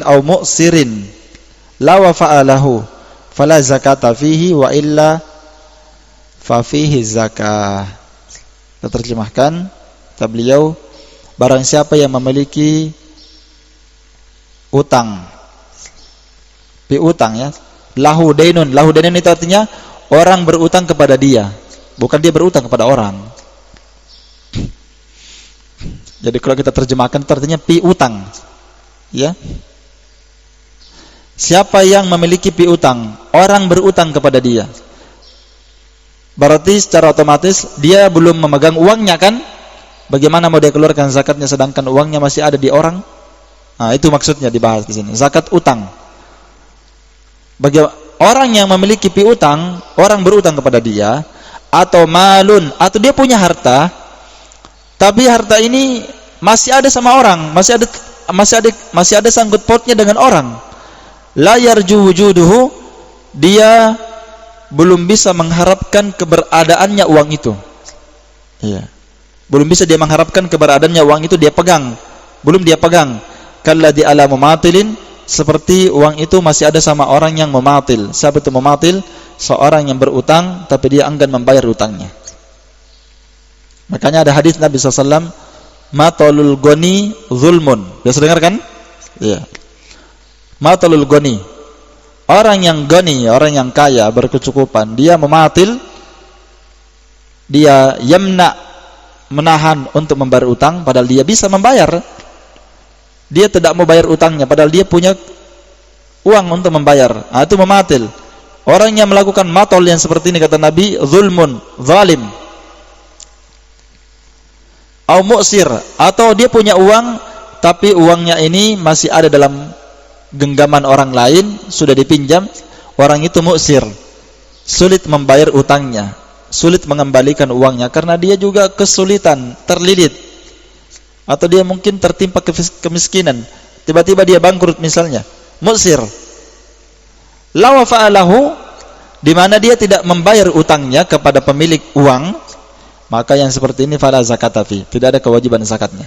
aw mu'sirin la wafa'a lahu fala zakata fihi wa illa fa fihi zakah." Kita terjemahkan kata beliau, barang siapa yang memiliki utang, piutang, ya, lahu dainun itu artinya orang berutang kepada dia, bukan dia berutang kepada orang. Jadi kalau kita terjemahkan itu artinya piutang, ya. Siapa yang memiliki piutang, orang berutang kepada dia, berarti secara otomatis dia belum memegang uangnya kan? Bagaimana mau dia keluarkan zakatnya sedangkan uangnya masih ada di orang? Nah, itu maksudnya dibahas di sini. Zakat utang. Bagi orang yang memiliki piutang, orang berutang kepada dia, atau malun, atau dia punya harta, tapi harta ini masih ada sama orang, masih ada sangkut pautnya dengan orang. La yarju wujuduhu, dia belum bisa mengharapkan keberadaannya uang itu. Iya. Belum bisa dia mengharapkan keberadaannya uang itu dia pegang. Belum dia pegang. Kalladhi ala mumatilin, seperti uang itu masih ada sama orang yang mumatil. Siapa itu mumatil? Seorang yang berutang tapi dia enggan membayar utangnya. Makanya ada hadis Nabi SAW, matalul goni zulmun. Biasa dengar kan? Iya. Matalul goni, orang yang goni, orang yang kaya, berkecukupan, dia mumatil, dia yamna, menahan untuk membayar utang padahal dia bisa membayar. Dia tidak mau bayar utangnya padahal dia punya uang untuk membayar. Nah, itu mematil. Orang yang melakukan matol yang seperti ini kata Nabi, zulmun, zalim. Au mu'sir, atau dia punya uang tapi uangnya ini masih ada dalam genggaman orang lain, sudah dipinjam, orang itu mu'sir, sulit membayar utangnya, sulit mengembalikan uangnya karena dia juga kesulitan, terlilit, atau dia mungkin tertimpa kemiskinan, tiba-tiba dia bangkrut misalnya, mu'sir. La wafa'alahu, di mana dia tidak membayar utangnya kepada pemilik uang, maka yang seperti ini fala zakata fi, tidak ada kewajiban zakatnya.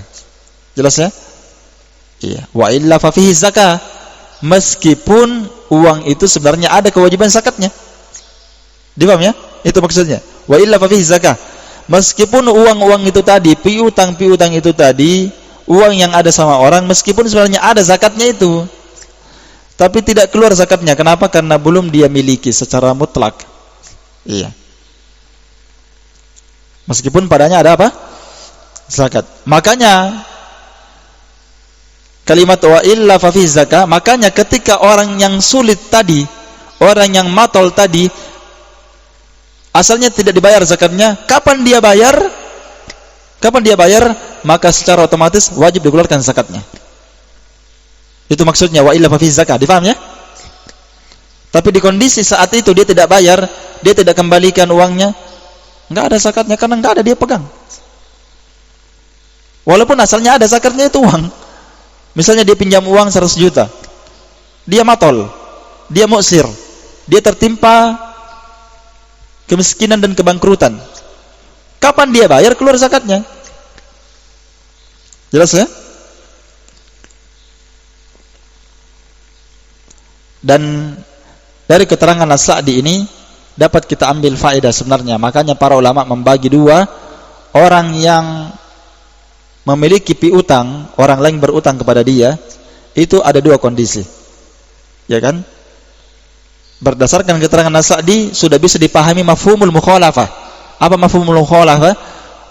Jelas ya? Iya. Wa illa fa fihi zakah, meskipun uang itu sebenarnya ada kewajiban zakatnya. Dipaham ya? Itu maksudnya. Wa illa fa fihi zakah. Meskipun uang-uang itu tadi, piutang-piutang itu tadi, uang yang ada sama orang, meskipun sebenarnya ada zakatnya itu, tapi tidak keluar zakatnya. Kenapa? Karena belum dia miliki secara mutlak. Iya. Meskipun padanya ada apa? Zakat. Makanya kalimat wa illa fa fihi zakah, makanya ketika orang yang sulit tadi, orang yang matol tadi, asalnya tidak dibayar zakatnya, kapan dia bayar? Kapan dia bayar? Maka secara otomatis wajib dikeluarkan zakatnya. Itu maksudnya wa illa fa fihi zakah. Dipaham ya? Tapi di kondisi saat itu dia tidak bayar, dia tidak kembalikan uangnya, enggak ada zakatnya karena enggak ada dia pegang. Walaupun asalnya ada zakatnya itu uang. Misalnya dia pinjam uang 100 juta. Dia matol, dia mu'sir, dia tertimpa kemiskinan dan kebangkrutan. Kapan dia bayar? Keluar zakatnya. Jelas ya? Dan dari keterangan As-Sa'di ini dapat kita ambil faedah sebenarnya. Makanya para ulama membagi dua, orang yang memiliki piutang, orang lain berutang kepada dia, itu ada dua kondisi. Ya kan? Berdasarkan keterangan As-Sa'di sudah bisa dipahami mafhumul mukhalafah. Apa mafhumul mukhalafah?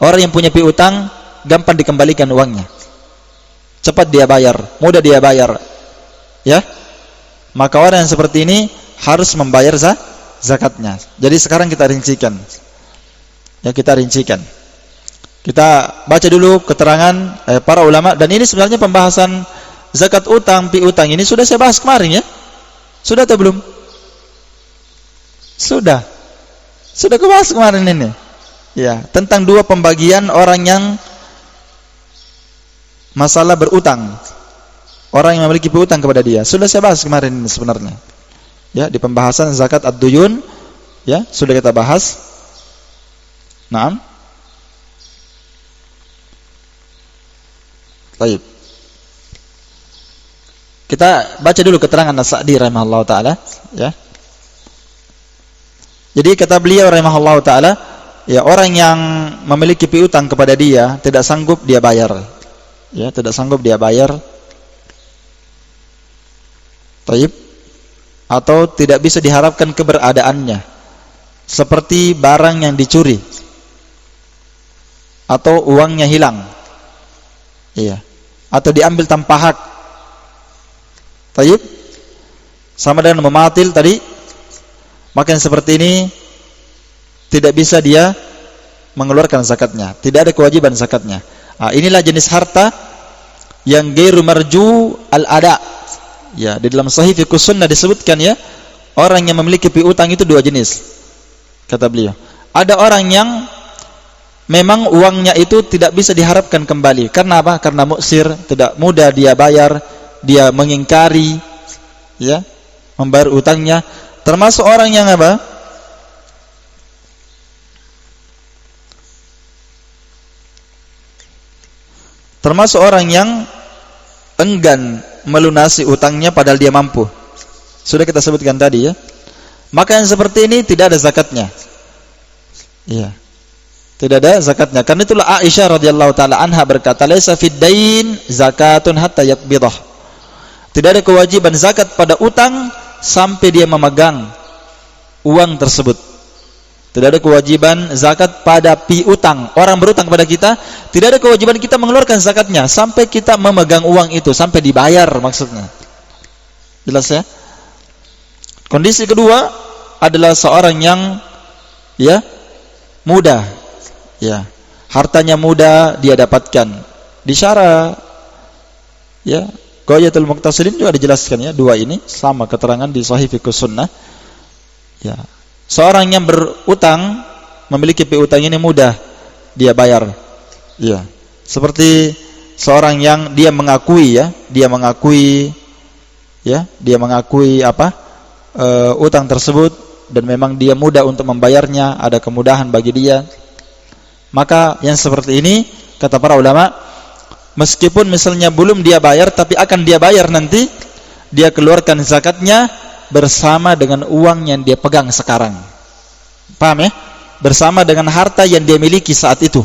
Orang yang punya piutang gampang dikembalikan uangnya. Cepat dia bayar, mudah dia bayar. Ya? Maka orang yang seperti ini harus membayar zakatnya. Jadi sekarang kita rincikan. Ya, kita rincikan. Kita baca dulu keterangan para ulama, dan ini sebenarnya pembahasan zakat utang, piutang ini sudah saya bahas kemarin ya. Sudah atau belum? Sudah kebahas kemarin ini. Ya, tentang dua pembagian orang yang masalah berutang. Orang yang memiliki piutang kepada dia. Sudah saya bahas kemarin ini sebenarnya. Ya, di pembahasan zakat ad-duyun ya, sudah kita bahas. Naam. Baik. Kita baca dulu keterangan As-Sa'di rahimahullah taala ya. Jadi kata beliau rahimahullah taala, ya, orang yang memiliki piutang kepada dia tidak sanggup dia bayar. Ya, tidak sanggup dia bayar. Taib, atau tidak bisa diharapkan keberadaannya, seperti barang yang dicuri atau uangnya hilang, iya, atau diambil tanpa hak. Taib, sama dengan mematil tadi. Maka yang seperti ini tidak bisa dia mengeluarkan zakatnya, tidak ada kewajiban zakatnya. Inilah jenis harta yang ghairu marju al-ada. Ya, di dalam Sahih Fiqh Sunnah disebutkan ya, orang yang memiliki piutang itu dua jenis. Kata beliau, ada orang yang memang uangnya itu tidak bisa diharapkan kembali. Karena apa? Karena muksir, tidak mudah dia bayar, dia mengingkari ya, membayar utangnya. Termasuk orang yang apa? Termasuk orang yang enggan melunasi utangnya padahal dia mampu. Sudah kita sebutkan tadi ya. Maka yang seperti ini tidak ada zakatnya. Iya. Tidak ada zakatnya. Karena itulah Aisyah radhiyallahu taala anha berkata, "Laisa fid dain zakatun hatta yaqbidah." Tidak ada kewajiban zakat pada utang sampai dia memegang uang tersebut. Tidak ada kewajiban zakat pada piutang. Orang berutang kepada kita, tidak ada kewajiban kita mengeluarkan zakatnya sampai kita memegang uang itu, sampai dibayar maksudnya. Jelas ya? Kondisi kedua adalah seorang yang ya mudah, ya, hartanya mudah dia dapatkan. Di syarah ya, Ghayatul Muqtasidin juga dijelaskan ya, dua ini sama keterangan di Sahih Fiqh Sunnah. Ya. Seorang yang berutang, memiliki piutang ini mudah dia bayar. Ya. Seperti seorang yang dia mengakui ya, dia mengakui apa? Utang tersebut, dan memang dia mudah untuk membayarnya, ada kemudahan bagi dia. Maka yang seperti ini kata para ulama, meskipun misalnya belum dia bayar, tapi akan dia bayar nanti, dia keluarkan zakatnya bersama dengan uang yang dia pegang sekarang. Paham ya? Bersama dengan harta yang dia miliki saat itu.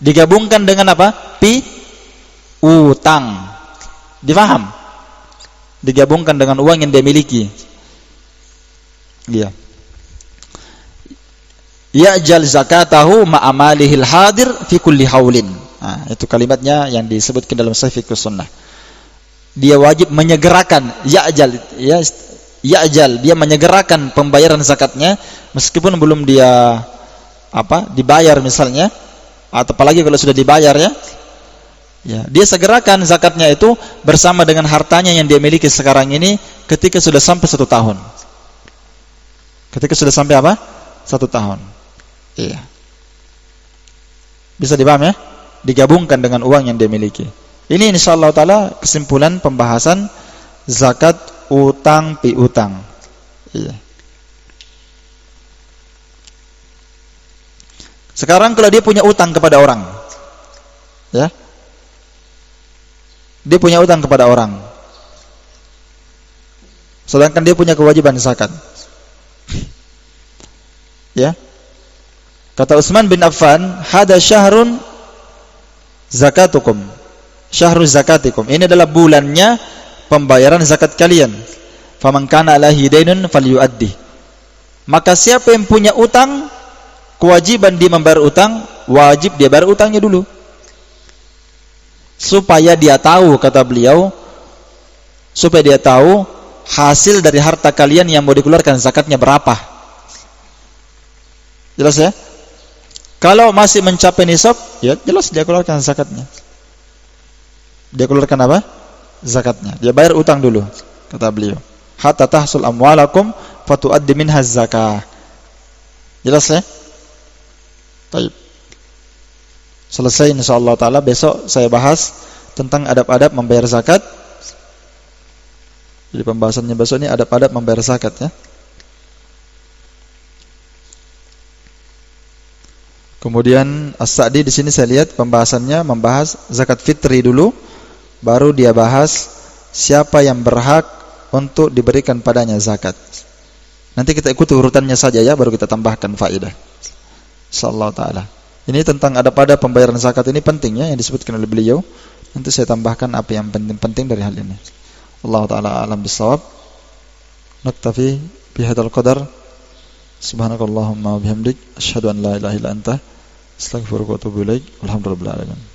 Digabungkan dengan apa? Utang. Difaham? Digabungkan dengan uang yang dia miliki. Iya. Ya'jal zakatahu ma'amalihil hadir fi kulli haulin. Nah, itu kalimatnya yang disebutkan dalam Sahih Fiqh Sunnah. Dia wajib menyegerakan, ya'jal ya, ya'jal, dia menyegerakan pembayaran zakatnya meskipun belum dia dibayar misalnya, atau apalagi kalau sudah dibayar ya. Ya, dia segerakan zakatnya itu bersama dengan hartanya yang dia miliki sekarang ini ketika sudah sampai 1 tahun. Ketika sudah sampai apa? 1 tahun. Iya. Bisa dipaham ya? Digabungkan dengan uang yang dia miliki. Ini insyaallah taala kesimpulan pembahasan zakat utang piutang. Iya. Sekarang kalau dia punya utang kepada orang, ya, dia punya utang kepada orang, sedangkan dia punya kewajiban zakat, ya. Kata Utsman bin Affan, hada syahrun zakatukum, syahrul zakatikum. Ini adalah bulannya pembayaran zakat kalian. Faman kana alaihi dainun falyu'addi. Maka siapa yang punya utang, kewajiban dia membayar utang, wajib dia bayar utangnya dulu. Supaya dia tahu, kata beliau, supaya dia tahu hasil dari harta kalian yang mau dikeluarkan zakatnya berapa. Jelas ya? Kalau masih mencapai nisab, ya jelas dia keluarkan zakatnya. Dia keluarkan apa? Zakatnya. Dia bayar utang dulu, kata beliau. Hatta tahsul amwalakum fatu'addi minha zakah. Jelas ya? Baik. Selesai insyaallah taala. Besok saya bahas tentang adab-adab membayar zakat. Jadi pembahasannya besok ini adab-adab membayar zakat ya. Kemudian As-Sa'di di sini saya lihat pembahasannya membahas zakat fitri dulu, baru dia bahas siapa yang berhak untuk diberikan padanya zakat. Nanti kita ikuti urutannya saja ya, baru kita tambahkan faedah. Insyaallah taala. Ini tentang adab-adab pembayaran zakat ini pentingnya yang disebutkan oleh beliau. Nanti saya tambahkan apa yang penting dari hal ini. Allah taala alam bisawab. Naktafi bihadzal qadar. Subhanakallahumma wa bihamdik asyhadu an la ilaha illa anta astaghfiruka wa atubu ilaik. Alhamdulillahirabbil alamin.